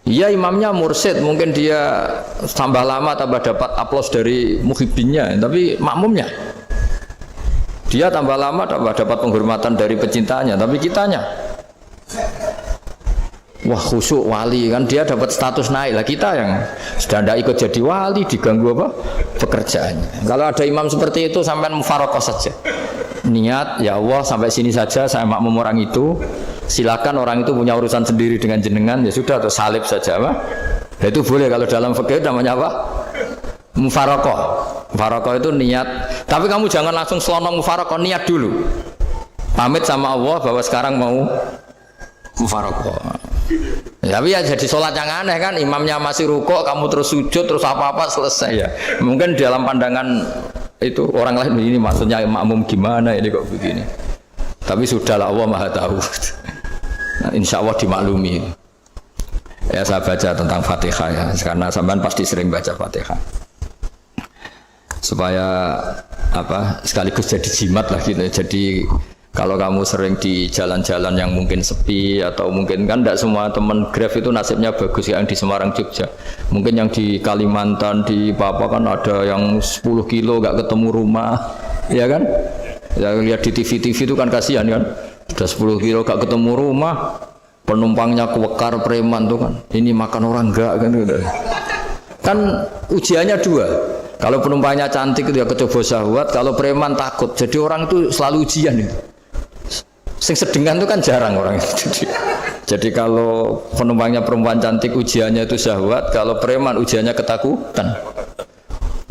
Iya imamnya mursyid, mungkin dia tambah lama tambah dapat aplaus dari muhibbinnya, tapi makmumnya dia tambah lama tambah dapat penghormatan dari pecintanya, tapi kitanya wah khusyuk wali kan dia dapat status naik lah, kita yang sudah tidak ikut jadi wali diganggu apa pekerjaannya. Kalau ada imam seperti itu sampai mufaroqah saja, niat ya Allah sampai sini saja saya makmum orang itu, silakan orang itu punya urusan sendiri dengan jenengan ya sudah atau salib saja apa ya, itu boleh. Kalau dalam fikih namanya apa mufaroqah. Mufaroqah itu niat, tapi kamu jangan langsung selonong mufaroqah, niat dulu pamit sama Allah bahwa sekarang mau mufaroqah. Tapi ya jadi sholat yang aneh kan, imamnya masih rukuk, kamu terus sujud, terus apa-apa selesai ya. Mungkin dalam pandangan itu orang lain begini, maksudnya makmum gimana ini kok begini. Tapi sudahlah Allah Maha tahu. Nah, insya Allah dimaklumi. Ya saya baca tentang Fatihah ya, karena sampean pasti sering baca Fatihah. Supaya apa sekaligus jadi jimat lah gitu. Jadi kalau kamu sering di jalan-jalan yang mungkin sepi atau mungkin kan tidak semua teman Grab itu nasibnya bagus yang di Semarang Jogja. Mungkin yang di Kalimantan di Papua kan ada yang 10 kilo gak ketemu rumah, ya kan? Ya lihat di TV-TV itu kan kasihan kan. Sudah 10 kilo gak ketemu rumah, penumpangnya kewekar preman tuh kan. Ini makan orang enggak kan gitu. Kan ujiannya dua. Kalau penumpangnya cantik itu ya kecoba syahwat, kalau preman takut. Jadi orang itu selalu ujian itu. Sing sedengan itu kan jarang orang itu. Jadi kalau penumpangnya perempuan cantik ujiannya itu syahwat, kalau preman ujiannya ketakutan.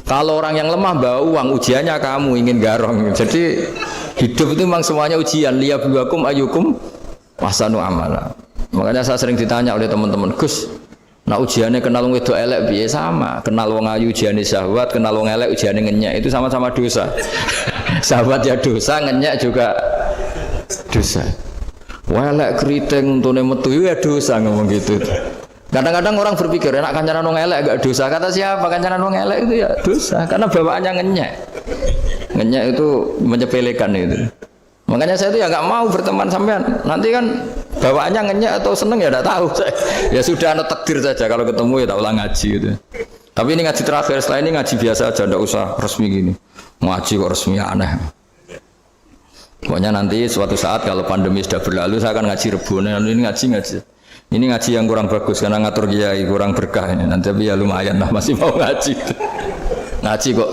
Kalau orang yang lemah bawa uang ujiannya kamu ingin garong. Jadi hidup itu memang semuanya ujian. Liyabluwakum ayyukum ahsanu amala. Makanya saya sering ditanya oleh teman-teman, Gus, nah ujiannya kenal wong wedok elek piye? Sama. Kenal wong ayu ujiane syahwat, kenal wong elek ujiane ngenyek, itu sama-sama dosa. Syahwat ya dosa, ngenyek juga dosa. Welek keriting untune metu ya dosa ngomong gitu. Kadang-kadang orang berpikir enak kancanan wong elek enggak dosa. Kata siapa kancanan wong elek itu ya dosa karena bawaannya ngenyek. Ngenyek itu menyepelekan itu. Makanya saya itu ya enggak mau berteman sampean. Nanti kan bawaannya ngenyek atau seneng ya enggak tahu. Ya sudah ada takdir saja kalau ketemu ya tak ulang ngaji gitu. Tapi ini ngaji terakhir, setelah ini ngaji biasa aja, enggak usah resmi gini. Ngaji kok resmi aneh. Pokoknya nanti suatu saat kalau pandemi sudah berlalu saya akan ngaji Rebone. Ini ngaji. Ini ngaji yang kurang bagus karena ngatur kiai kurang berkah ini. Nanti tapi ya lumayan lah masih mau ngaji. Ngaji kok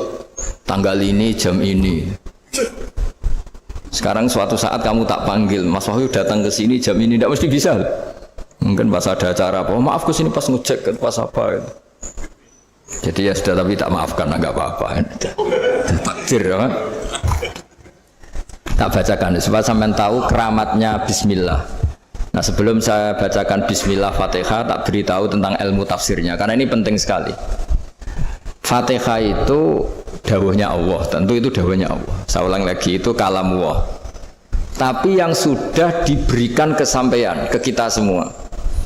tanggal ini jam ini. Sekarang suatu saat kamu tak panggil, Mas Wahyu datang ke sini jam ini tidak mesti bisa. Mungkin pas ada acara apa, maaf ke sini pas ngecek pas apa gitu. Jadi ya sudah tapi tak maafkan enggak apa-apa. Takdir ya. Tak bacakan supaya sampean tahu keramatnya bismillah. Nah sebelum saya bacakan Bismillah Fatihah, tak beritahu tentang ilmu tafsirnya, karena ini penting sekali. Fatihah itu dawuhnya Allah, tentu itu dawuhnya Allah. Saya ulang lagi, itu kalam Allah. Tapi yang sudah diberikan kesampaian ke kita semua,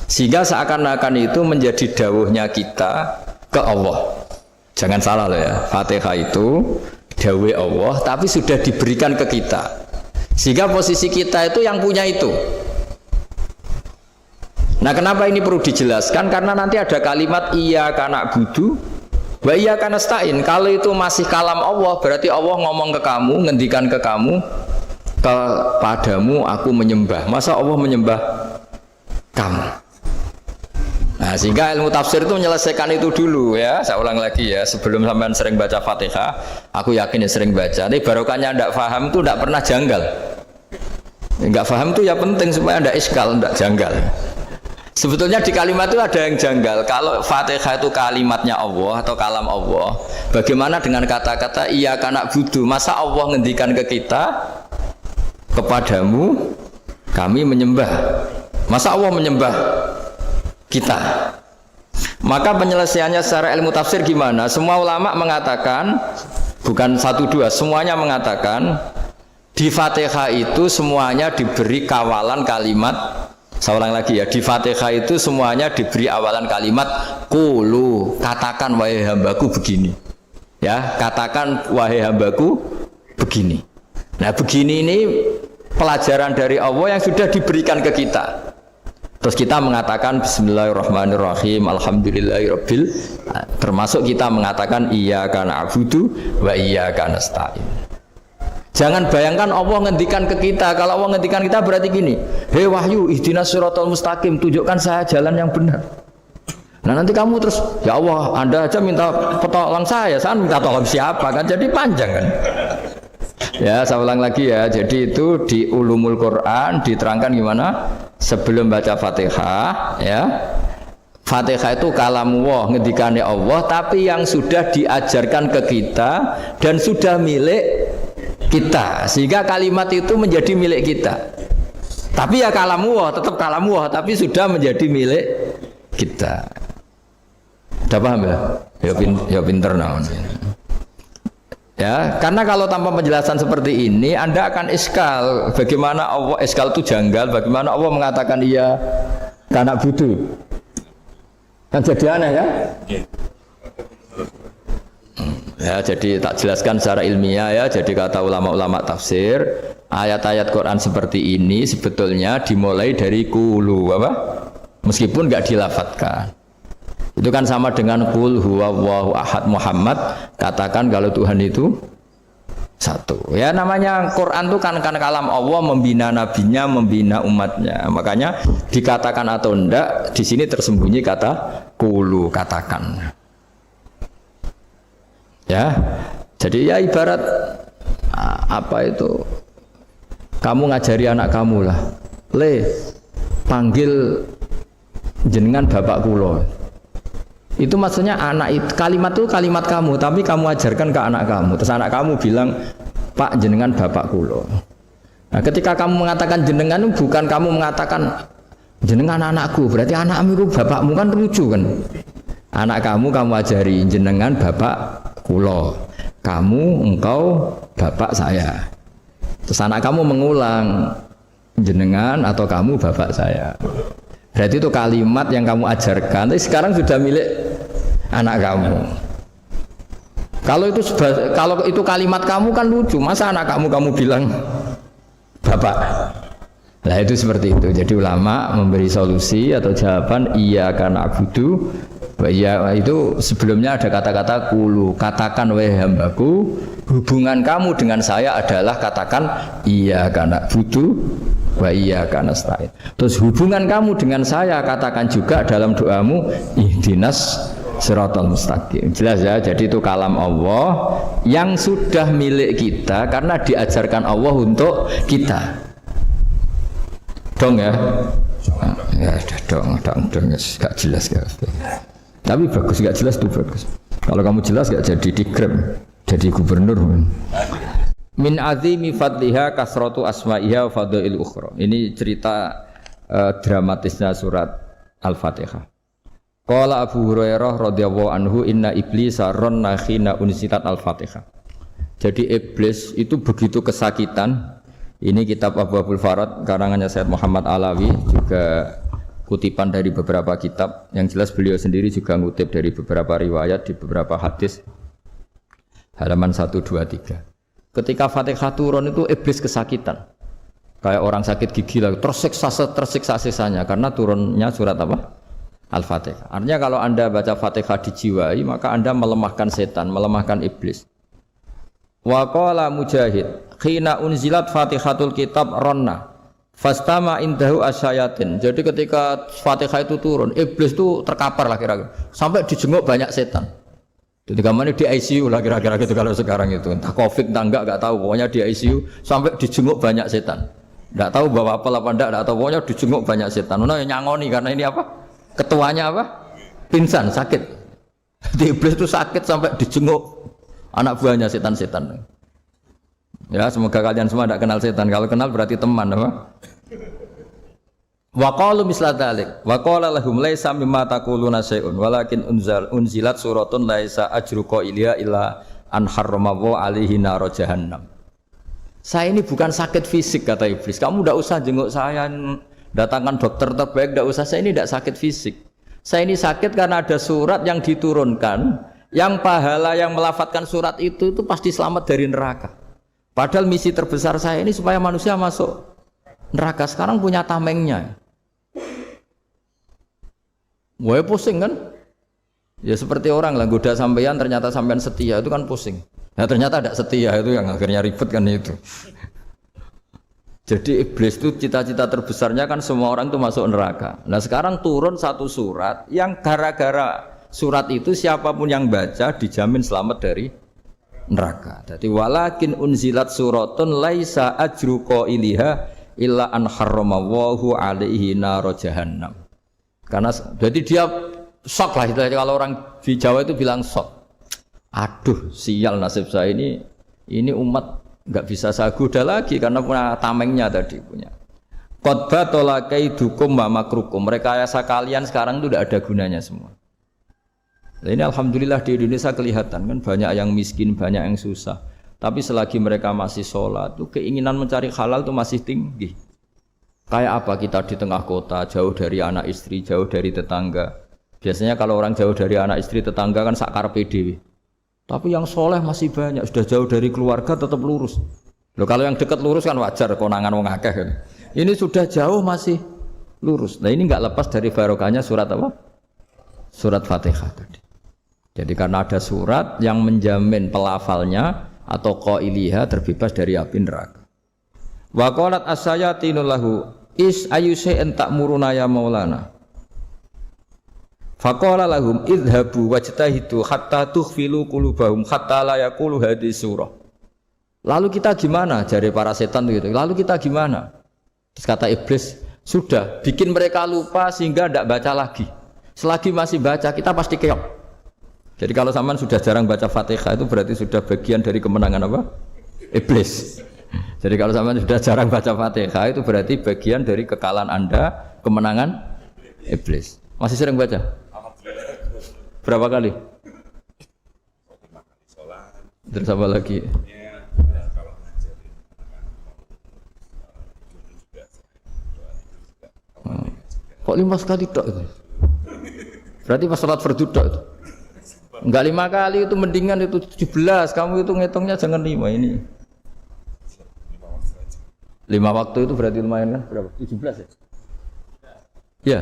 sehingga seakan-akan itu menjadi dawuhnya kita ke Allah. Jangan salah loh ya, Fatihah itu dawuh Allah, tapi sudah diberikan ke kita, sehingga posisi kita itu yang punya itu. Nah kenapa ini perlu dijelaskan? Karena nanti ada kalimat iyyaka na'budu wa iyyaka nasta'in. Kalau itu masih kalam Allah, berarti Allah ngomong ke kamu, ngendikan ke kamu, kepadamu aku menyembah. Masa Allah menyembah kamu? Nah sehingga ilmu tafsir itu menyelesaikan itu dulu ya. Saya ulang lagi ya, sebelum sampean sering baca Fatihah, aku yakin ya sering baca. Tapi barokahnya tidak paham itu tidak pernah janggal. Enggak paham itu ya penting supaya tidak iskal, tidak janggal. Sebetulnya di kalimat itu ada yang janggal. Kalau Fatihah itu kalimatnya Allah atau kalam Allah, bagaimana dengan kata-kata iyyaka na'budu? Masa Allah ngendikan ke kita, kepadamu kami menyembah? Masa Allah menyembah kita? Maka penyelesaiannya secara ilmu tafsir gimana? Semua ulama mengatakan, bukan satu dua, semuanya mengatakan di Fatihah itu semuanya diberi kawalan kalimat. Saya ulang lagi ya, di Fatihah itu semuanya diberi awalan kalimat qulu, katakan wahai hambaku begini. Ya, katakan wahai hambaku begini. Nah, begini ini pelajaran dari Allah yang sudah diberikan ke kita. Terus kita mengatakan bismillahirrahmanirrahim, alhamdulillahirabbil, termasuk kita mengatakan iyyaka na'budu wa iyyaka nasta'in. Jangan bayangkan Allah ngendikan ke kita. Kalau Allah ngendikan kita berarti gini, hei wahyu ihdinas siratal mustaqim, tunjukkan saya jalan yang benar. Nah nanti kamu terus, ya Allah Anda aja minta petolong saya minta tolong siapa kan, jadi panjang kan. Ya saya ulang lagi ya, jadi itu di ulumul Quran diterangkan gimana sebelum baca Fatihah ya. Fatihah itu kalamullah, ngendikannya Allah, tapi yang sudah diajarkan ke kita dan sudah milik kita, sehingga kalimat itu menjadi milik kita. Tapi ya kalamullah, tetap kalamullah, tapi sudah menjadi milik kita. Udah paham ya? Ya pinter naon. Ya, karena kalau tanpa penjelasan seperti ini, Anda akan iskal. Bagaimana Allah iskal itu janggal? Bagaimana Allah mengatakan iya karena butuh? Kan jadi aneh ya? Ya, jadi tak jelaskan secara ilmiah ya. Jadi kata ulama-ulama tafsir, ayat-ayat Quran seperti ini sebetulnya dimulai dari qulu apa? Meskipun enggak dilafatkan. Itu kan sama dengan qul huwallahu ahad Muhammad, katakan kalau Tuhan itu satu. Ya namanya Quran itu kan kalam Allah, membina nabinya, membina umatnya. Makanya dikatakan atau enggak, di sini tersembunyi kata qulu, katakan. Ya, jadi ya ibarat apa itu? Kamu ngajari anak kamu lah, panggil jenengan bapak kulo. Itu maksudnya anak itu, kalimat itu kalimat kamu, tapi kamu ajarkan ke anak kamu. Terus anak kamu bilang, Pak jenengan bapak kulo. Nah, ketika kamu mengatakan jenengan, bukan kamu mengatakan jenengan anakku, berarti anakmu itu bapakmu, kan lucu kan? Anak kamu ajari jenengan bapak kulo, kamu engkau bapak saya. Terus anak kamu mengulang jenengan atau kamu bapak saya. Berarti itu kalimat yang kamu ajarkan, tapi sekarang sudah milik anak kamu. Kalau itu kalimat kamu kan lucu, masa anak kamu bilang bapak. Nah itu seperti itu. Jadi ulama memberi solusi atau jawaban iyyaka na'budu wa iya, itu sebelumnya ada kata-kata qulu, katakan wahai hambaku, hubungan kamu dengan saya adalah katakan iyyaka na'budu wa iyyaka nasta'in. Terus hubungan kamu dengan saya katakan juga dalam doamu ihdinas siratal mustaqim. Jelas ya, jadi itu kalam Allah yang sudah milik kita karena diajarkan Allah untuk kita. Dong ya? Ya dong, gak jelas gak. Tapi bagus, gak jelas itu bagus. Kalau kamu jelas gak jadi dikrem, jadi gubernur. Min azimi fadliha kasratu asma'iha wa fadail ukhra. Ini cerita dramatisnya surat Al-Fatihah. Qala Abu Hurairah radhiyallahu anhu inna iblisa ranna khina unzilat Al-Fatihah. Jadi iblis itu begitu kesakitan. Ini kitab Abwaabul Farad karangannya Sayyid Muhammad Alawi, juga kutipan dari beberapa kitab. Yang jelas beliau sendiri juga ngutip dari beberapa riwayat di beberapa hadis. Halaman 123. Ketika Fatihah turun itu iblis kesakitan. Kayak orang sakit gigi lah, tersiksa sisanya karena turunnya surat apa? Al-Fatihah. Artinya kalau Anda baca Fatihah dijiwai, maka Anda melemahkan setan, melemahkan iblis. Wa qala Mujahid, khina unzilat Fatihatul Kitab ronna fastama indahu asyayatin. Jadi ketika Fatihah itu turun, iblis itu terkapar lah kira-kira. Sampai dijenguk banyak setan. Jadi gamane di ICU lah kira-kira gitu kalau sekarang itu. Entah Covid entah enggak tahu, pokoknya di ICU sampai dijenguk banyak setan. Enggak tahu bawa apa enggak tahu, pokoknya dijenguk banyak setan. Ono yang nyangoni karena ini apa? Ketuanya apa? Pingsan, sakit. Jadi iblis itu sakit sampai dijenguk anak buahnya setan-setan. Ya, semoga kalian semua tidak kenal setan. Kalau kenal berarti teman, apa? Wa qalu misla dzalik. Wa qala lahum laisa mimma taquluna syai'un walakin unzilat suratun laisa ajru qailiha illa an harramahu alaihi nar jahannam. Saya ini bukan sakit fisik kata iblis. Kamu tidak usah jenguk saya, datangkan dokter terbaik, tidak usah. Saya ini tidak sakit fisik. Saya ini sakit karena ada surat yang diturunkan, yang pahala yang melafadzkan surat itu pasti selamat dari neraka. Padahal misi terbesar saya ini supaya manusia masuk neraka. Sekarang punya tamengnya. Wah pusing kan? Ya seperti orang lah goda sampean, ternyata sampean setia, itu kan pusing. Nah ternyata tidak setia, itu yang akhirnya ribet kan itu. Jadi iblis itu cita-cita terbesarnya kan semua orang itu masuk neraka. Nah sekarang turun satu surat yang gara-gara surat itu siapapun yang baca dijamin selamat dari neraka. Jadi walakin unzilat suratun laisa ajru qailiha illa an harramahu alaihi nar jahannam. Karena jadi dia shock lah, kalau orang di Jawa itu bilang shock. Aduh sial nasib saya ini umat nggak bisa saya goda lagi karena punya tamengnya tadi punya. Qad tolakaidukum wa makrukum. Rekayasa kalian sekarang itu tidak ada gunanya semua. Nah, ini alhamdulillah di Indonesia kelihatan kan banyak yang miskin, banyak yang susah. Tapi selagi mereka masih sholat, tuh keinginan mencari halal itu masih tinggi. Kayak apa kita di tengah kota, jauh dari anak istri, jauh dari tetangga. Biasanya kalau orang jauh dari anak istri, tetangga kan sakar PDW. Tapi yang soleh masih banyak, sudah jauh dari keluarga tetap lurus. Loh kalau yang dekat lurus kan wajar, konangan wong akeh kan. Ini sudah jauh masih lurus. Nah ini enggak lepas dari barokahnya surat apa? Surat Fatihah tadi. Jadi karena ada surat yang menjamin pelafalnya atau qailiha terbebas dari api neraka. Wa qalat as-sayatinu lahu is ayyusai'in ta'muruna ya maulana. Faqala lahum idhabu wajtahidu hatta tukhfilu qulubahum hatta la yaqulu hadhihi surah. Lalu kita gimana? Jari para setan itu. Lalu kita gimana? Terus kata iblis, sudah bikin mereka lupa sehingga tidak baca lagi. Selagi masih baca kita pasti keok. Jadi kalau sampean sudah jarang baca Fatihah itu berarti sudah bagian dari kemenangan apa? Iblis. Jadi kalau sampean sudah jarang baca Fatihah itu berarti bagian dari kekalahan Anda, kemenangan iblis. Masih sering baca? Berapa kali? Terus apa lagi? Kok 5 kali tok itu? Berarti pas sholat fardu tok itu? Enggak 5 kali itu mendingan itu 17. Kamu itu ngitungnya jangan 5 ini. 5 waktu itu berarti lumayan kan? Berapa? 17 ya? Ya.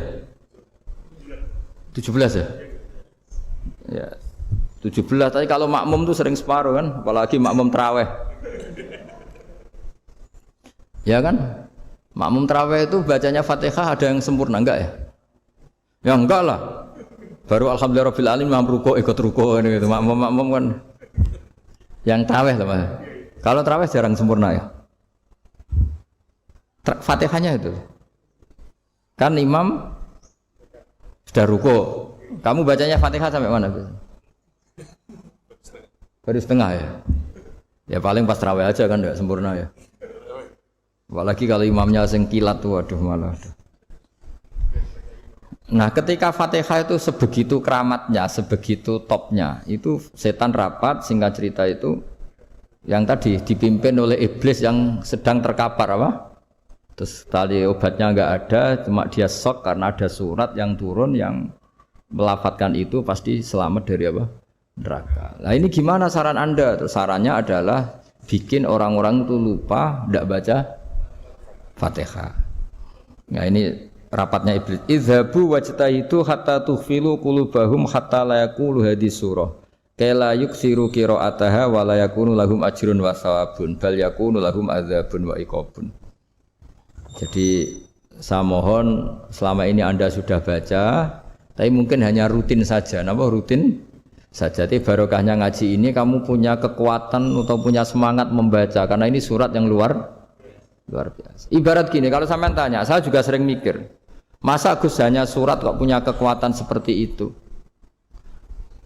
17 ya? Ya. 17, tapi kalau makmum tuh sering separuh kan, apalagi makmum tarawih. Ya kan? Makmum tarawih itu bacanya Fatihah ada yang sempurna enggak ya? Ya enggak lah. Baru alhamdulillahirabbil alamin mamruko ikut ruko gitu. Makmum kan yang tarawih lah, Mas. Kalau tarawih jarang sempurna ya. Fatihahnya itu. Kan imam sudah ruko. Kamu bacanya Fatihah sampai mana? Baru setengah ya. Ya paling pas tarawih aja kan enggak sempurna ya. Apalagi kalau imamnya sing kilat tuh waduh malah. Nah, ketika Fatihah itu sebegitu keramatnya, sebegitu topnya, itu setan rapat, singkat cerita itu yang tadi dipimpin oleh iblis yang sedang terkapar apa? Terus tali obatnya enggak ada, cuma dia shock karena ada surat yang turun yang melafatkan itu pasti selamat dari apa? Neraka. Nah, ini gimana saran Anda? Terus sarannya adalah bikin orang-orang itu lupa enggak baca Fatihah. Nah, ini rapatnya iblis. Idzabu wajtahidu hatta tughfilu qulubahum hatta la yaqulu hadis surah. Kala yuksiru qiraataha wa la yakunu lahum ajrun wa thawabun bal yakunu lahum adzabun wa iqabun. Jadi saya mohon selama ini Anda sudah baca, tapi mungkin hanya rutin saja. Napa rutin saja? Tapi barokahnya ngaji ini kamu punya kekuatan atau punya semangat membaca karena ini surat yang luar biasa. Ibarat gini, kalau sampean tanya, saya juga sering mikir, masa Gus hanya surat kok punya kekuatan seperti itu?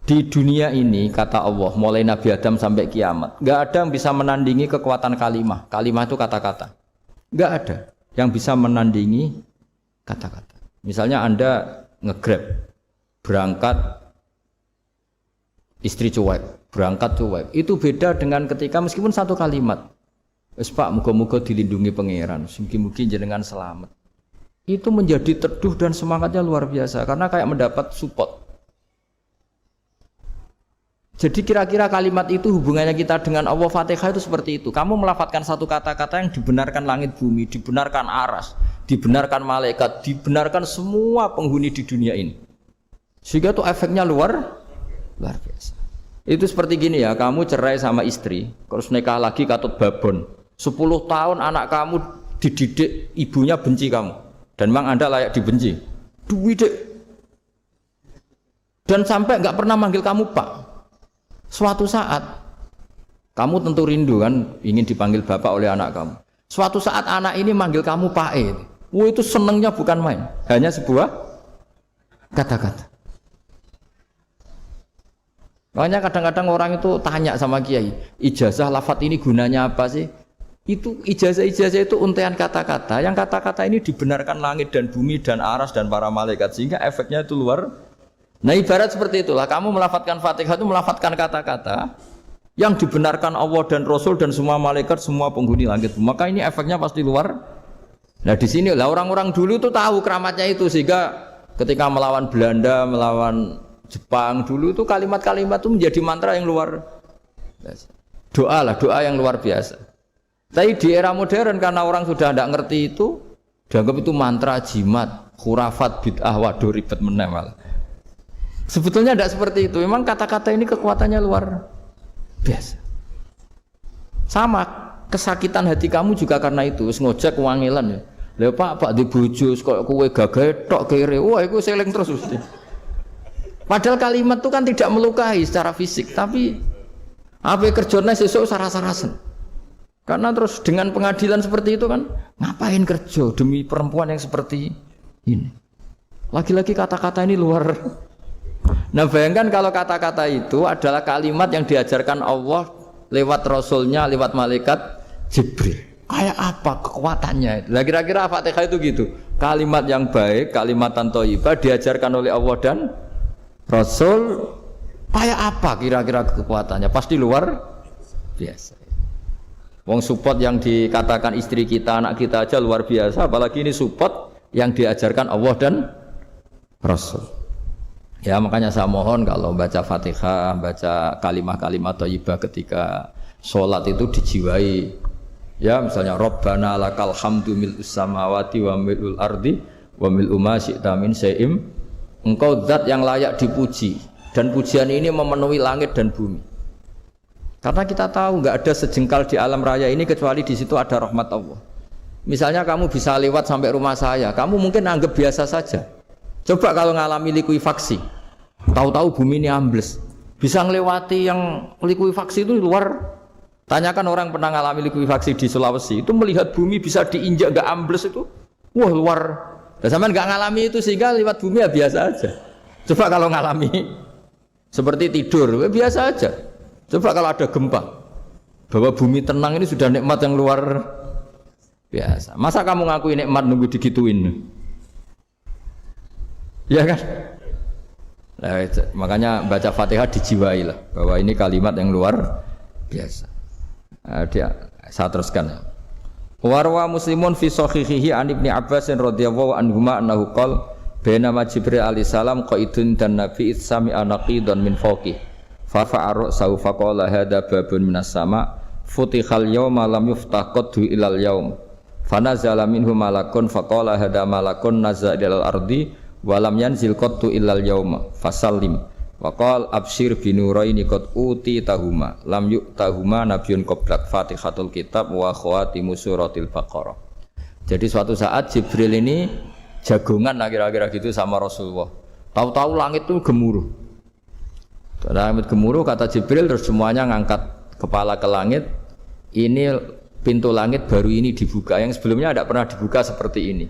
Di dunia ini kata Allah, mulai Nabi Adam sampai kiamat, nggak ada yang bisa menandingi kekuatan kalimah. Kalimah itu kata-kata. Nggak ada yang bisa menandingi kata-kata. Misalnya Anda nge-grab, berangkat istri cuek, berangkat cuek. Itu beda dengan ketika meskipun satu kalimat. Wes Pak, muga-muga dilindungi pangeran, mugi-mugi jenengan selamat. Itu menjadi teduh dan semangatnya luar biasa karena kayak mendapat support. Jadi kira-kira kalimat itu hubungannya kita dengan Allah, Fatihah itu seperti itu. Kamu melafadzkan satu kata-kata yang dibenarkan langit bumi, dibenarkan aras, dibenarkan malaikat, dibenarkan semua penghuni di dunia ini. Sehingga itu efeknya luar biasa. Itu seperti gini ya, kamu cerai sama istri, terus nikah lagi katut babon. 10 tahun anak kamu dididik, ibunya benci kamu. Dan memang Anda layak dibenci. Duwidek. Dan sampai nggak pernah manggil kamu Pak. Suatu saat kamu tentu rindu kan ingin dipanggil bapak oleh anak kamu. Suatu saat anak ini manggil kamu Pak E. Itu senengnya bukan main, hanya sebuah kata-kata. Makanya kadang-kadang orang itu tanya sama kiai, ijazah lafadz ini gunanya apa sih? Itu ijazah-ijazah itu untaian kata-kata. Yang kata-kata ini dibenarkan langit dan bumi dan aras dan para malaikat sehingga efeknya itu luar. Nah ibarat seperti itulah, kamu melafadzkan Fatihah itu melafadzkan kata-kata yang dibenarkan Allah dan Rasul dan semua malaikat, semua penghuni langit. Maka ini efeknya pasti luar. Nah di sini lah orang-orang dulu itu tahu keramatnya itu sehingga ketika melawan Belanda, melawan Jepang dulu itu kalimat-kalimat itu menjadi mantra yang luar biasa. Doa yang luar biasa. Tapi di era modern karena orang sudah tidak ngerti itu, dianggap itu mantra, jimat, khurafat, bid'ah, waduh ribet meneh malah. Sebetulnya tidak seperti itu. Memang kata-kata ini kekuatannya luar biasa. Sama kesakitan hati kamu juga karena itu. Ngojek wangilan ya. Lha Pak di bojo kok kowe gagah tok kere. Wah, iku seling terus mesti. Padahal kalimat itu kan tidak melukai secara fisik, tapi apa kerjane sesuk sarah-sarasen. Karena terus dengan pengadilan seperti itu kan, ngapain kerja demi perempuan yang seperti ini? Lagi-lagi kata-kata ini luar. Nah bayangkan kalau kata-kata itu adalah kalimat yang diajarkan Allah lewat Rasulnya, lewat malaikat Jibril. Kayak apa kekuatannya? Lah kira-kira Fatihah itu gitu. Kalimat yang baik, kalimatan thayyibah diajarkan oleh Allah dan Rasul. Kayak apa kira-kira kekuatannya? Pasti luar biasa. Wong support yang dikatakan istri kita, anak kita aja luar biasa. Apalagi ini support yang diajarkan Allah dan Rasul. Ya makanya saya mohon kalau baca Fatihah, baca kalimat-kalimat thayyibah ketika sholat itu dijiwai. Ya misalnya Rabbana lakal hamdu mil'us samawati wa mil'ul ardi wa mil'u ma syi'ta min syai'im. Engkau zat yang layak dipuji dan pujian ini memenuhi langit dan bumi. Karena kita tahu nggak ada sejengkal di alam raya ini kecuali di situ ada rahmat Allah. Misalnya kamu bisa lewat sampai rumah saya, kamu mungkin anggap biasa saja. Coba kalau ngalami likuifaksi, tahu-tahu bumi ini ambles, bisa ngelewati yang likuifaksi itu luar. Tanyakan orang pernah ngalami likuifaksi di Sulawesi, itu melihat bumi bisa diinjak nggak ambles itu, wah luar. Dan sampean nggak ngalami itu sehingga lewat bumi ya biasa aja. Coba kalau ngalami seperti tidur, ya biasa aja. Coba kalau ada gempa, bahwa bumi tenang ini sudah nikmat yang luar biasa. Masa kamu ngakui nikmat nunggu digituin? Ya kan? Nah, makanya baca Fatihah dijiwai lah bahwa ini kalimat yang luar biasa. Saya teruskan. Warwa Muslimun fi sahihihi an Ibnu Abbas radhiyallahu anhuma annahu qala bainama Jibril alaihi salam qaidun dan Nabi itsami anaqidan min fawqi fa fa'aru saufa qala hadza babun minas sama futihal yawma lam yuftah qaddu ilal yaum fa nazala minhu malakun fa qala hadza malakun nazala ilal ardi walam yanzil qattu illal yauma fasallim wa qala absyir binuraini qad uti tahuma lam yu'tahuma nabiyyun qablak Fatihatul kitab wa khawatimu suratil baqarah. Jadi suatu saat Jibril ini jagongan kira-kira gitu sama Rasulullah. Tahu-tahu langit itu gemuruh. Langit gemuruh kata Jibril terus semuanya ngangkat kepala ke langit. Ini pintu langit baru ini dibuka, yang sebelumnya tidak pernah dibuka seperti ini.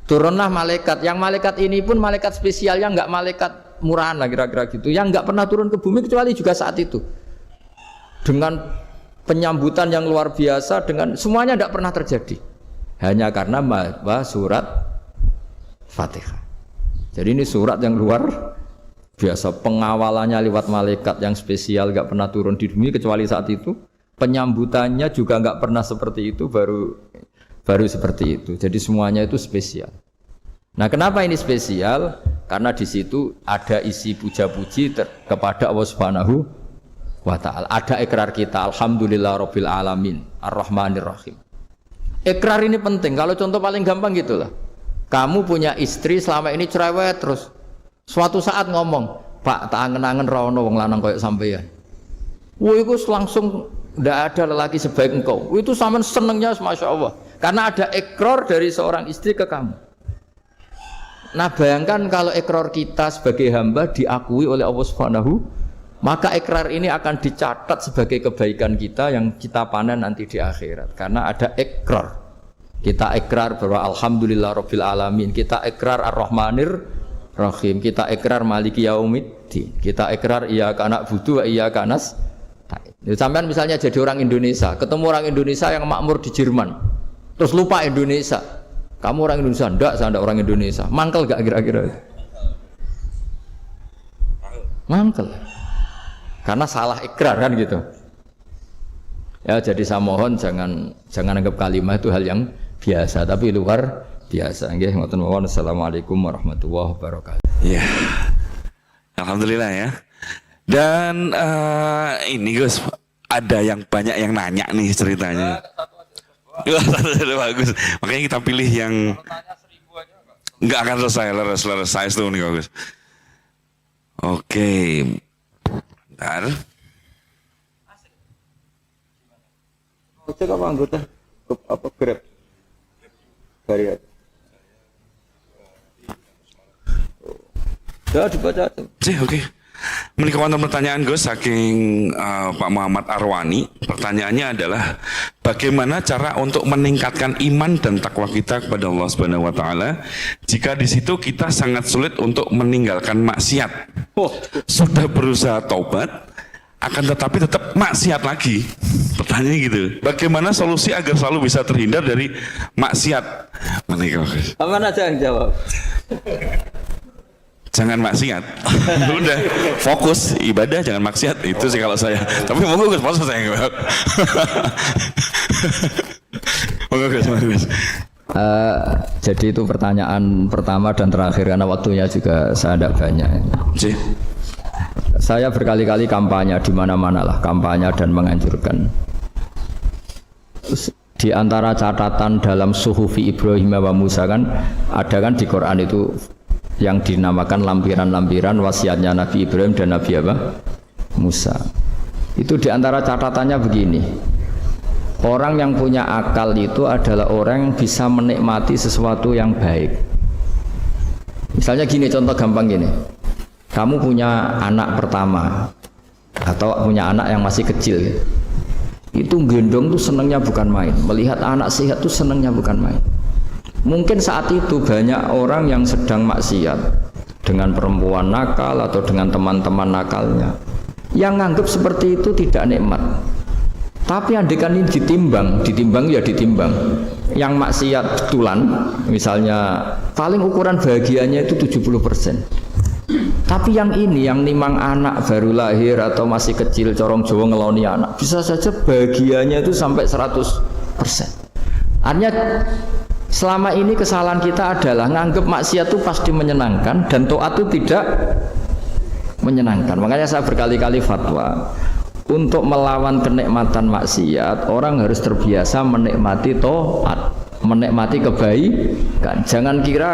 Turunlah malaikat, yang malaikat ini pun malaikat spesial, yang enggak malaikat murahan lah kira-kira gitu, yang enggak pernah turun ke bumi kecuali juga saat itu. Dengan penyambutan yang luar biasa, dengan semuanya tidak pernah terjadi. Hanya karena surat Fatihah. Jadi ini surat yang luar biasa, pengawalannya lewat malaikat yang spesial, enggak pernah turun di bumi kecuali saat itu. Penyambutannya juga enggak pernah seperti itu, baru seperti itu. Jadi semuanya itu spesial. Nah, kenapa ini spesial? Karena di situ ada isi puja-puji kepada Allah Subhanahu wa taala. Ada ikrar kita, alhamdulillahirabbil alamin, arrahmanir rahim. Ikrar ini penting. Kalau contoh paling gampang gitulah. Kamu punya istri selama ini cerewet terus. Suatu saat ngomong, "Pak, tak angen-angen ra ono wong lanang koyo sampeyan." Wah, itu langsung ndak ada lelaki sebaik engkau. Itu sampean senengnya Masya Allah. Karena ada ikrar dari seorang istri ke kamu. Nah, bayangkan kalau ikrar kita sebagai hamba diakui oleh Allah Subhanahu, maka ikrar ini akan dicatat sebagai kebaikan kita yang kita panen nanti di akhirat. Karena ada ikrar. Kita ikrar bahwa alhamdulillahirabbil alamin, kita ikrar ar-rahmanir rahim, kita ikrar maliki yaumiddin, kita ikrar iyyaka na'budu wa iyyaka nasta'in. Sampean misalnya jadi orang Indonesia, ketemu orang Indonesia yang makmur di Jerman. Terus lupa Indonesia. Kamu orang Indonesia? Enggak, saya enggak orang Indonesia. Mangkel enggak kira-kira? Mangkel. Karena salah ikrar kan gitu. Ya, jadi saya mohon jangan anggap kalimat itu hal yang biasa, tapi luar biasa. Nggih, ngoten mawon. Assalamualaikum warahmatullahi wabarakatuh. Ya. Alhamdulillah ya. Dan ini Gus, ada yang banyak yang nanya nih ceritanya. Bagus. Makanya kita pilih yang nggak akan selesai itu nih Gus. Oke. Bentar. Cek apa anggota? Apa Grab? Variat. Ya dibaca. Oke. Menikah wonten pertanyaan Gus saking Pak Muhammad Arwani. Pertanyaannya adalah bagaimana cara untuk meningkatkan iman dan takwa kita kepada Allah Subhanahu wa taala jika di situ kita sangat sulit untuk meninggalkan maksiat. Sudah berusaha taubat akan tetapi tetap maksiat lagi. Pertanyaannya gitu. Bagaimana solusi agar selalu bisa terhindar dari maksiat? Menikah Gus. Aman aja yang jawab. Jangan maksiat. Udah fokus ibadah, jangan maksiat. Itu sih kalau saya. Tapi monggo Gus, masa saya enggak. Monggo Gus. Jadi itu pertanyaan pertama dan terakhir karena waktunya juga saya tidak banyak. Saya berkali-kali kampanye di mana-mana lah, kampanye dan menganjurkan. Di antara catatan dalam Suhufi Ibrahim wa Musa kan ada kan di Quran itu yang dinamakan lampiran-lampiran wasiatnya Nabi Ibrahim dan Nabi Musa. Itu diantara catatannya begini, orang yang punya akal itu adalah orang yang bisa menikmati sesuatu yang baik. Misalnya gini, contoh gampang gini, kamu punya anak pertama atau punya anak yang masih kecil, itu gendong tuh senangnya bukan main, melihat anak sehat tuh senangnya bukan main. Mungkin saat itu banyak orang yang sedang maksiat dengan perempuan nakal atau dengan teman-teman nakalnya yang nganggap seperti itu tidak nikmat. Tapi andekan ini ditimbang ya ditimbang. Yang maksiat betulan, misalnya paling ukuran bahagianya itu 70%. Tapi yang ini, yang nimang anak baru lahir atau masih kecil, corong Jawa ngeloni anak, bisa saja bahagianya itu sampai 100%. Artinya selama ini kesalahan kita adalah nganggep maksiat itu pasti menyenangkan dan taat itu tidak menyenangkan. Makanya saya berkali-kali fatwa, untuk melawan kenikmatan maksiat, orang harus terbiasa menikmati taat, menikmati kebaikan. Jangan kira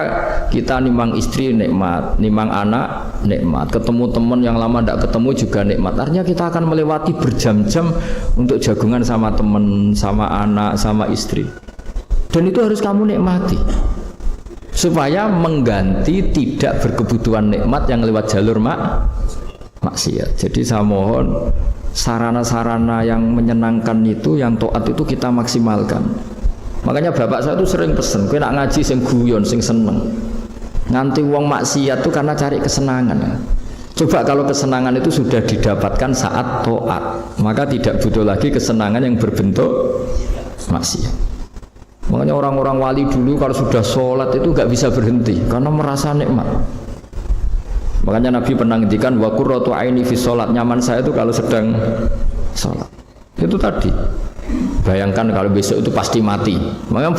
kita nimang istri nikmat, nimang anak nikmat, ketemu teman yang lama tidak ketemu juga nikmat. Artinya kita akan melewati berjam-jam untuk jagungan sama teman, sama anak, sama istri. Dan itu harus kamu nikmati supaya mengganti tidak berkebutuhan nikmat yang lewat jalur maksiat. Jadi saya mohon sarana-sarana yang menyenangkan itu, yang taat itu kita maksimalkan. Makanya bapak saya itu sering pesen, kowe nak ngaji sing guyon, sing seneng. Nganti wong maksiat itu karena cari kesenangan. Coba kalau kesenangan itu sudah didapatkan saat taat, maka tidak butuh lagi kesenangan yang berbentuk maksiat. Makanya orang-orang wali dulu kalau sudah sholat itu gak bisa berhenti karena merasa nikmat. Makanya Nabi pernah ngendikan wa qurratu aini fi sholat, nyaman saya itu kalau sedang sholat. Itu tadi. Bayangkan kalau besok itu pasti mati. Makanya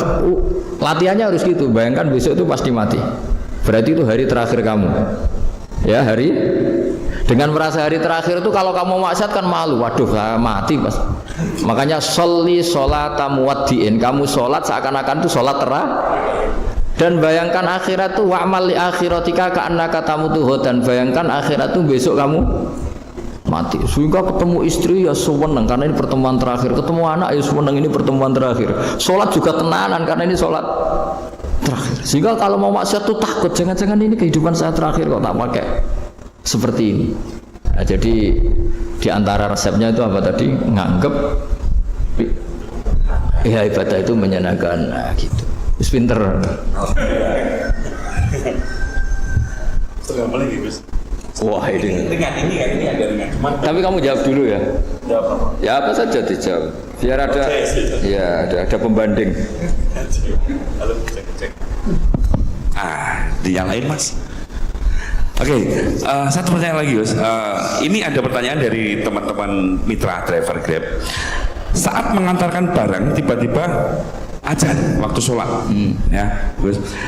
latihannya harus gitu. Bayangkan besok itu pasti mati. Berarti itu hari terakhir kamu. Ya, hari dengan merasa hari terakhir itu kalau kamu maksiat kan malu. Waduh, saya mati pas. Makanya sholli sholata muwaddiin. Kamu sholat seakan-akan itu sholat terakhir. Dan bayangkan akhirat itu wa'mal li akhiratika ka'annaka tamutu, dan bayangkan akhirat itu besok kamu mati. Sehingga ketemu istri ya seneng karena ini pertemuan terakhir, ketemu anak ya seneng ini pertemuan terakhir. Sholat juga tenanan karena ini sholat terakhir. Sehingga kalau mau maksiat tuh takut, jangan-jangan ini kehidupan saya terakhir kok tak pakai seperti ini. Nah, jadi di antara resepnya itu apa tadi? Nganggep ya ibadah itu menyenangkan, nah, gitu. Pinter. Wah ini ada ringan. Tapi kamu jawab dulu ya. Jawab apa? Ya apa saja dijawab. Biar ada, ya ada pembanding. Halo, cek. Di yang lain mas. Oke, satu pertanyaan lagi Gus. Ini ada pertanyaan dari teman-teman mitra driver Grab. Saat mengantarkan barang tiba-tiba azan waktu sholat, ya.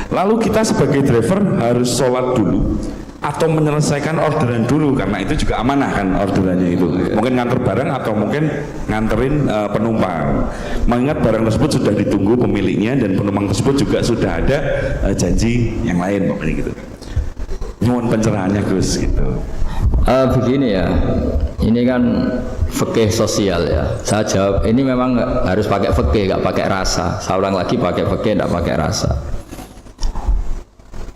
Lalu kita sebagai driver harus sholat dulu atau menyelesaikan orderan dulu karena itu juga amanah kan orderannya itu. Mungkin nganter barang atau mungkin nganterin penumpang. Mengingat barang tersebut sudah ditunggu pemiliknya dan penumpang tersebut juga sudah ada janji yang lain, pokoknya gitu. Mohon pencerahannya Gus gitu. Begini ya, ini kan fikih sosial ya. Saya jawab, ini memang harus pakai fikih, nggak pakai rasa. Saya ulang lagi, pakai fikih, nggak pakai rasa.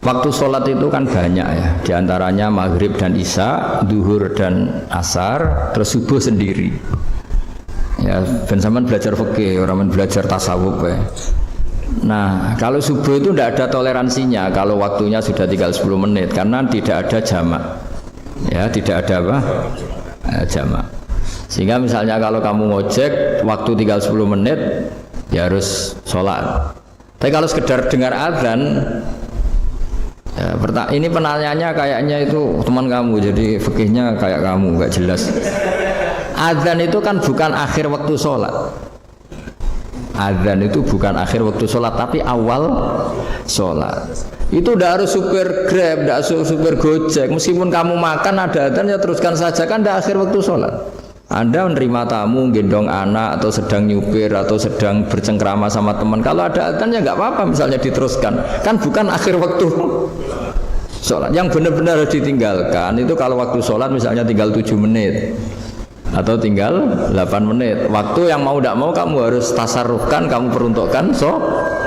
Waktu sholat itu kan banyak ya, diantaranya maghrib dan isya, duhur dan asar, terus subuh sendiri. Ya, ben sampean belajar fikih, orang belajar tasawuf ya. Nah, kalau subuh itu tidak ada toleransinya kalau waktunya sudah tinggal 10 menit karena tidak ada jamak. Ya, tidak ada apa? Jamak. Sehingga misalnya kalau kamu ngojek waktu tinggal 10 menit ya harus sholat. Tapi kalau sekedar dengar azan ya, ini penanyanya kayaknya itu teman kamu, jadi fikihnya kayak kamu, nggak jelas. Azan itu kan bukan akhir waktu sholat. Azan itu bukan akhir waktu sholat, tapi awal sholat. Itu tidak harus supir Grab, tidak harus supir Gojek. Meskipun kamu makan ada azan ya teruskan saja, kan tidak akhir waktu sholat. Anda menerima tamu, gendong anak, atau sedang nyupir, atau sedang bercengkrama sama teman. Kalau ada azan ya nggak apa-apa, misalnya diteruskan. Kan bukan akhir waktu sholat. Yang benar-benar harus ditinggalkan itu kalau waktu sholat misalnya tinggal 7 menit. Atau tinggal 8 menit. Waktu yang mau tidak mau kamu harus tasarrufkan, kamu peruntukkan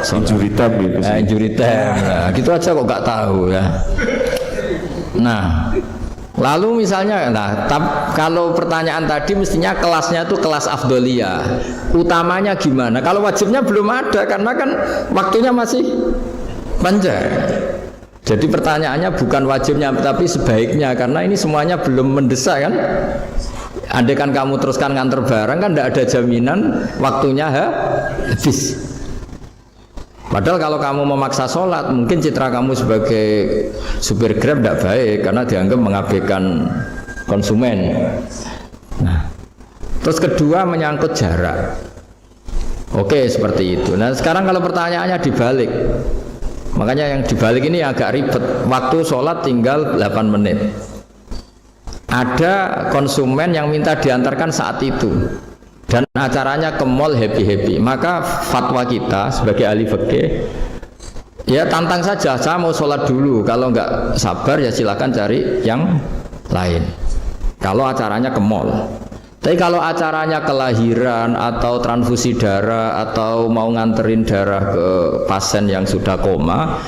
injury time gitu. Injury time. Nah, gitu aja kok nggak tahu ya. Nah, lalu misalnya, kalau pertanyaan tadi mestinya kelasnya itu kelas afdoliyah. Utamanya gimana? Kalau wajibnya belum ada karena kan waktunya masih panjang. Jadi pertanyaannya bukan wajibnya tapi sebaiknya karena ini semuanya belum mendesak kan. Andai kan kamu teruskan nganter barang kan tidak ada jaminan waktunya habis. Padahal kalau kamu memaksa sholat, mungkin citra kamu sebagai supir Grab tidak baik karena dianggap mengabaikan konsumen. Nah, terus kedua menyangkut jarak. Oke, seperti itu. Nah, sekarang kalau pertanyaannya dibalik. Makanya yang dibalik ini agak ribet. Waktu sholat tinggal 8 menit. Ada konsumen yang minta diantarkan saat itu. Dan acaranya ke mall happy-happy. Maka fatwa kita sebagai ahli fikih, ya tantang saja, saya mau sholat dulu. Kalau nggak sabar ya silakan cari yang lain. Kalau acaranya ke mall. Tapi kalau acaranya kelahiran atau transfusi darah atau mau nganterin darah ke pasien yang sudah koma,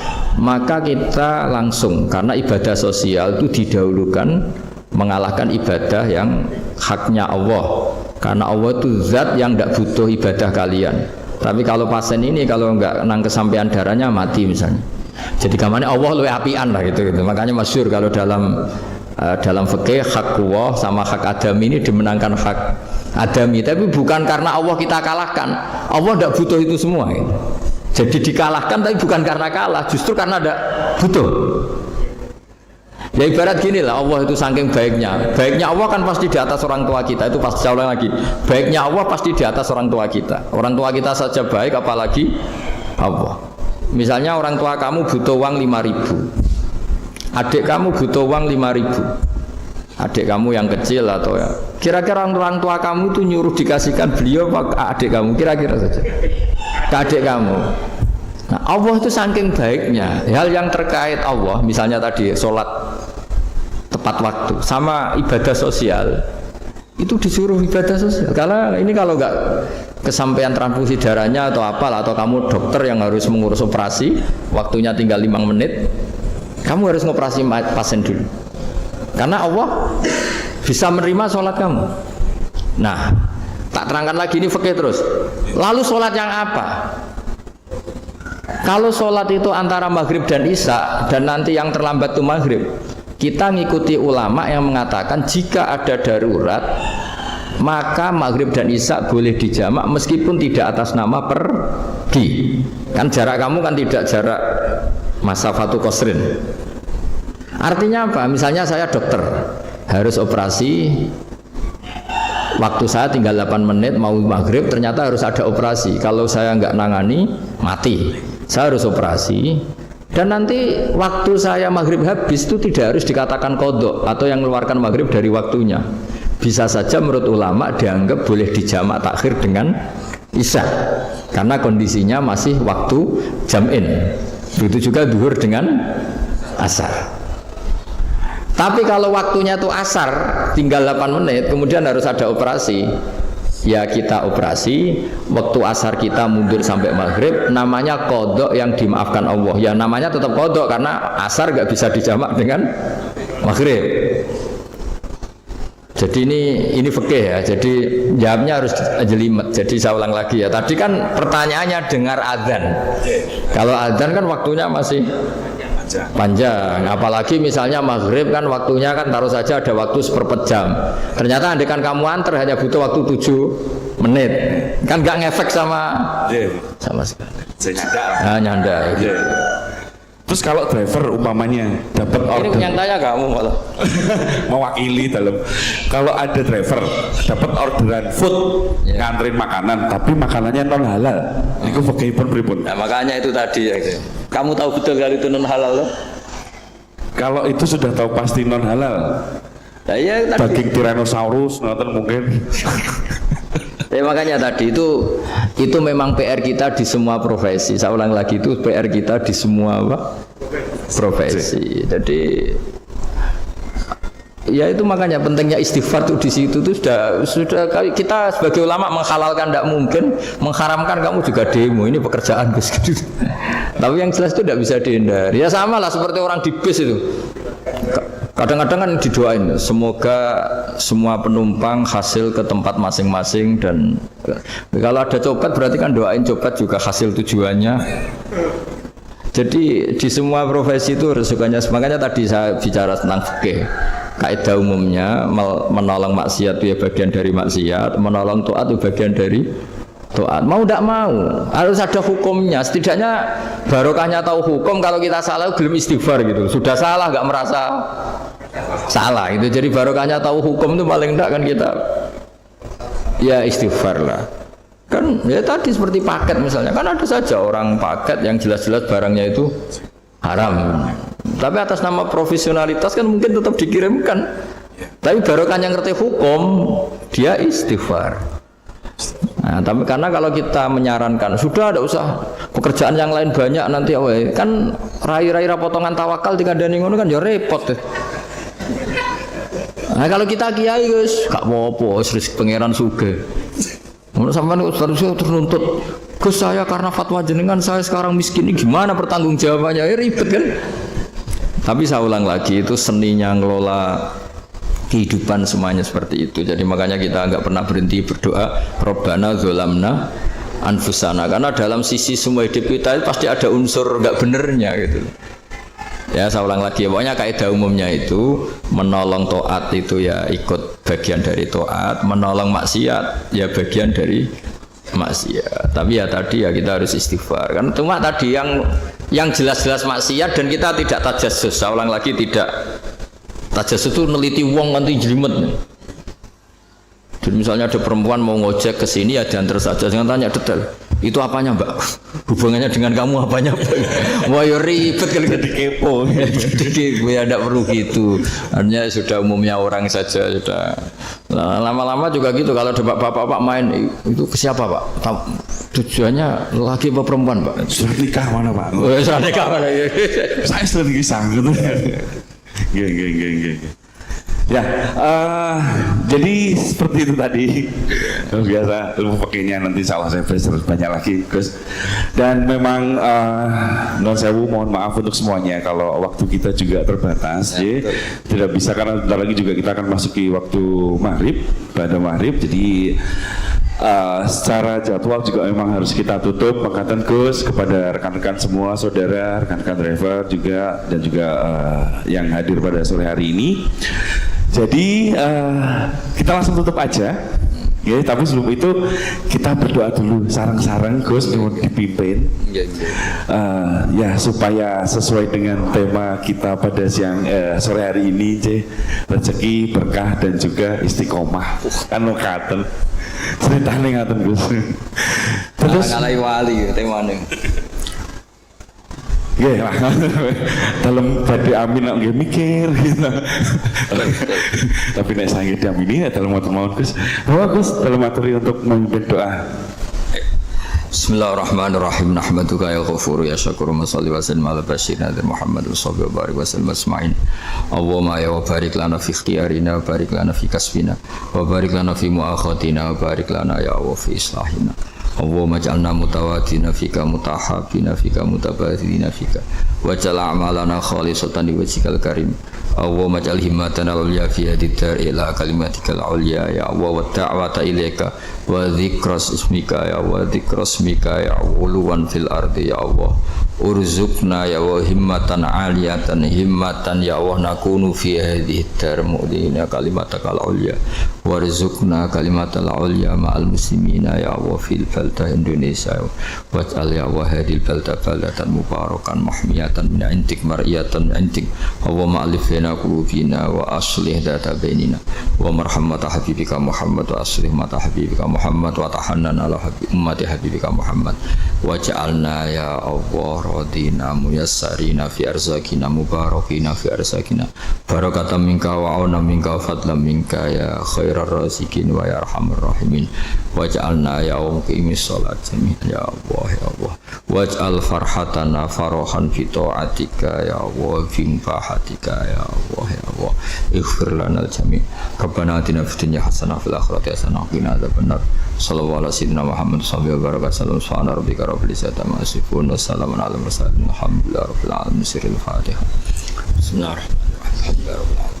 maka kita langsung, karena ibadah sosial itu didahulukan mengalahkan ibadah yang haknya Allah. Karena Allah itu zat yang tidak butuh ibadah kalian. Tapi kalau pasien ini kalau nggak nang kesampaian darahnya mati misalnya. Jadi kamarnya Allah lebih apian lah gitu. Makanya masyhur kalau dalam fikih hak Allah sama hak adami ini dimenangkan hak adami, tapi bukan karena Allah kita kalahkan. Allah tidak butuh itu semua gitu. Jadi dikalahkan tapi bukan karena kalah, justru karena tidak butuh. Ya ibarat gini lah, Allah itu saking baiknya Allah kan pasti di atas orang tua kita. Itu pasti, saya ulang lagi, baiknya Allah pasti di atas orang tua kita. Orang tua kita saja baik apalagi Allah. Misalnya orang tua kamu butuh uang 5.000, adik kamu butuh uang 5.000, adik kamu yang kecil atau ya, kira-kira orang tua kamu tuh nyuruh dikasihkan beliau apa adik kamu, kira-kira saja ke adik kamu. Nah, Allah itu saking baiknya, hal yang terkait Allah, misalnya tadi sholat tepat waktu sama ibadah sosial, itu disuruh ibadah sosial. Karena ini kalau nggak kesampaian transfusi darahnya atau apalah, atau kamu dokter yang harus mengurus operasi, waktunya tinggal 5 menit, kamu harus ngoperasi pasien dulu. Karena Allah bisa menerima sholat kamu. Nah, tak terangkan lagi ini fikih terus. Lalu sholat yang apa? Kalau sholat itu antara maghrib dan isya, dan nanti yang terlambat itu maghrib, kita ngikuti ulama yang mengatakan jika ada darurat, maka maghrib dan isya boleh dijamak meskipun tidak atas nama pergi. Kan jarak kamu kan tidak jarak masafatu qasrin. Artinya apa? Misalnya saya dokter, harus operasi, waktu saya tinggal 8 menit mau maghrib, ternyata harus ada operasi. Kalau saya nggak nangani, mati. Saya harus operasi. Dan nanti waktu saya maghrib habis itu tidak harus dikatakan qadha atau yang mengeluarkan maghrib dari waktunya. Bisa saja menurut ulama dianggap boleh dijamak takhir dengan isya, karena kondisinya masih waktu jam'in. Begitu juga duhur dengan asar. Tapi kalau waktunya itu asar, tinggal 8 menit, kemudian harus ada operasi, ya kita operasi, waktu asar kita mundur sampai maghrib, namanya qadha yang dimaafkan Allah. Ya namanya tetap qadha karena asar nggak bisa dijamak dengan maghrib. Jadi ini fikih ya. Jadi jawabnya harus jelimet. Jadi saya ulang lagi ya. Tadi kan pertanyaannya dengar adzan. Kalau adzan kan waktunya masih panjang, apalagi misalnya maghrib kan waktunya kan taruh saja ada waktu seperempat jam. Ternyata andekan kamu antar hanya butuh waktu 7 menit, kan nggak ngefek sama sekali. Nyanda. Gitu. Terus kalau driver umpamanya dapat order, ini yang tanya kamu malah mewakili dalam, kalau ada driver dapat orderan food, nganterin makanan, tapi makanannya non halal, itu fakihipun pripun? Nah, makanya itu tadi ya. Kamu tahu betul kalau itu non halal loh? Kalau itu sudah tahu pasti non halal. Nah, ya, tadi. Daging Tyrannosaurus, nonton mungkin. Ya makanya tadi itu memang PR kita di semua profesi. Saya ulang lagi, itu PR kita di semua profesi. Jadi ya itu makanya pentingnya istighfar tuh di situ tuh sudah kita sebagai ulama menghalalkan tidak mungkin, mengharamkan kamu juga demo, ini pekerjaan Gus. Tapi yang jelas itu tidak bisa dihindari. Ya sama lah seperti orang di bis itu. Kadang-kadang kan didoain semoga semua penumpang hasil ke tempat masing-masing, dan kalau ada copet berarti kan doain copet juga hasil tujuannya. Jadi di semua profesi itu resikonya. Makanya tadi saya bicara tentang fikih. kaidah umumnya menolong maksiat itu ya bagian dari maksiat, menolong taat itu bagian dari taat. Mau tidak mau harus ada hukumnya. Setidaknya barokahnya tahu hukum. Kalau kita salah belum istighfar gitu. Sudah salah nggak merasa salah itu. Jadi barokahnya tahu hukum itu paling tidak kan kita ya istighfar lah. Kan ya tadi seperti paket misalnya, kan ada saja orang paket yang jelas-jelas barangnya itu haram, tapi atas nama profesionalitas kan mungkin tetap dikirimkan, tapi barokah yang ngerti hukum dia istighfar. Nah, tapi karena kalau kita menyarankan sudah ada usah pekerjaan yang lain banyak nanti kan rai-rai potongan tawakal dikandani ngono kan ya repot deh. Nah kalau kita kiai guys gak apa-apa wis pangeran sugih. Menurut sampean harusnya ternuntut Gus saya karena fatwa jenengan saya sekarang miskin ini gimana pertanggung jawabannya ya ribet kan. Tapi saya ulang lagi itu seninya ngelola kehidupan semuanya seperti itu. Jadi makanya kita nggak pernah berhenti berdoa Rabbana dzolamna anfusana, karena dalam sisi semua hidup kita pasti ada unsur nggak benernya gitu. Ya saya ulang lagi, pokoknya kaidah umumnya itu menolong taat itu ya ikut bagian dari taat, menolong maksiat ya bagian dari maksiat. Tapi ya tadi ya kita harus istighfar kan. Cuma tadi yang jelas-jelas maksiat dan kita tidak tajassus. Saya ulang lagi, tidak tajassus itu neliti wong nanti jelimet. Jadi misalnya ada perempuan mau ngojek ke sini ya diantar saja, jangan tanya detail. Itu apanya mbak? Hubungannya dengan kamu apanya mbak? Wah ya ribet kalau jadi kepo. Jadi gue tidak perlu gitu. Artinya sudah umumnya orang saja sudah. Nah, lama-lama juga gitu. Kalau ada bapak-bapak main itu ke siapa pak? Tujuannya laki apa perempuan pak? Surat nikah mana pak? Surat nikah mana? Saya sudah kisah gitu. Geng. Ya, jadi seperti itu tadi. Biasa ilmu pakainya nanti salah saya terus banyak lagi, Gus. Dan memang non sewu mohon maaf untuk semuanya kalau waktu kita juga terbatas, ya, tidak bisa karena bentar lagi juga kita akan masuki waktu maghrib, pada maghrib. Jadi secara jadwal juga memang harus kita tutup. Makatan Gus kepada rekan-rekan semua, saudara, rekan-rekan driver juga dan juga yang hadir pada sore hari ini. Jadi kita langsung tutup aja, ya. Tapi sebelum itu kita berdoa dulu, sarang-sarang Gus mohon dipimpin, ya supaya sesuai dengan tema kita pada siang sore hari ini, rezeki, berkah dan juga istiqomah. Kan mekaten, ceritanya ngaten Gus. Terus ngalai wali temane. Nggih lah. Dalam badhe amin nek nggih mikir gitu. Tapi nek sange diamini dalam matur Gus. Bahwa Gus dalam materi untuk memimpin doa. Bismillahirrahmanirrahim. Nahmaduka ya ghafur ya syakur masalli wa sallim ala basyirina Muhammad wa sahbihi wa barik wa sallam asma'in. Allahumma ya wa barik lana fi ikhtiyarina wa barik lana fi kasbina wa barik lana fi mu'akhatina wa barik lana ya wa fi islahina. Allahumma ja'alna mutawadina fika mutahabina fika mutabadilina fika waj'al a'malana khalisatan liwajhikal karim. Allahumma ja'al himmatana al-ulya fi hadid dar ila kalimatikal ulya ya Allah, wa da'wata ilaika wa dzikras ismika ya wa dzikras ismika ya uluwan fil ardi ya Allah. Urzuqna ya wa himmatan aliyatan himmatan ya Allah nakunu fi hadhihi dar mu'dina kalimatakal ulya warzuqna kalimatal ulya ma'al muslimina ya Allah fil baldah Indonesia waj'al ya wa hadhil baldah baldatan mubarakan mahmiyatan min intik mar'iyatan min intik wa ma'alif lana qulubina wa aslih data bainina wa marhamata habibika Muhammad wa aslih mata habibika Muhammad wa tahannan ala ummati habibika Muhammad waj'alna ya Allah radina muyassarina fi arzakina mubarakina fi arzakina barakatan minka wa auna minka wa fadlan minka ya khairar razikin wa ya arhamar rahimin waj'alna ya muqimis salat jami'an ya Allah ya Allah waj'al farhatana farahan fi ta'atika ya Allah fi mubahatika ya Allah ya Allah ighfir lana al-jami' rabbana atina fid dunya hasanah fil akhirati hasanah wa qina adzabannar sallallahu alaihi wasallam Muhammad sallallahu alaihi wasallam subhana rabbika rabbil izzati amma yasifun wa salamun alal mursalin alhamdulillahi rabbil alamin sirrul fatihah bismillahirrahmanirrahim.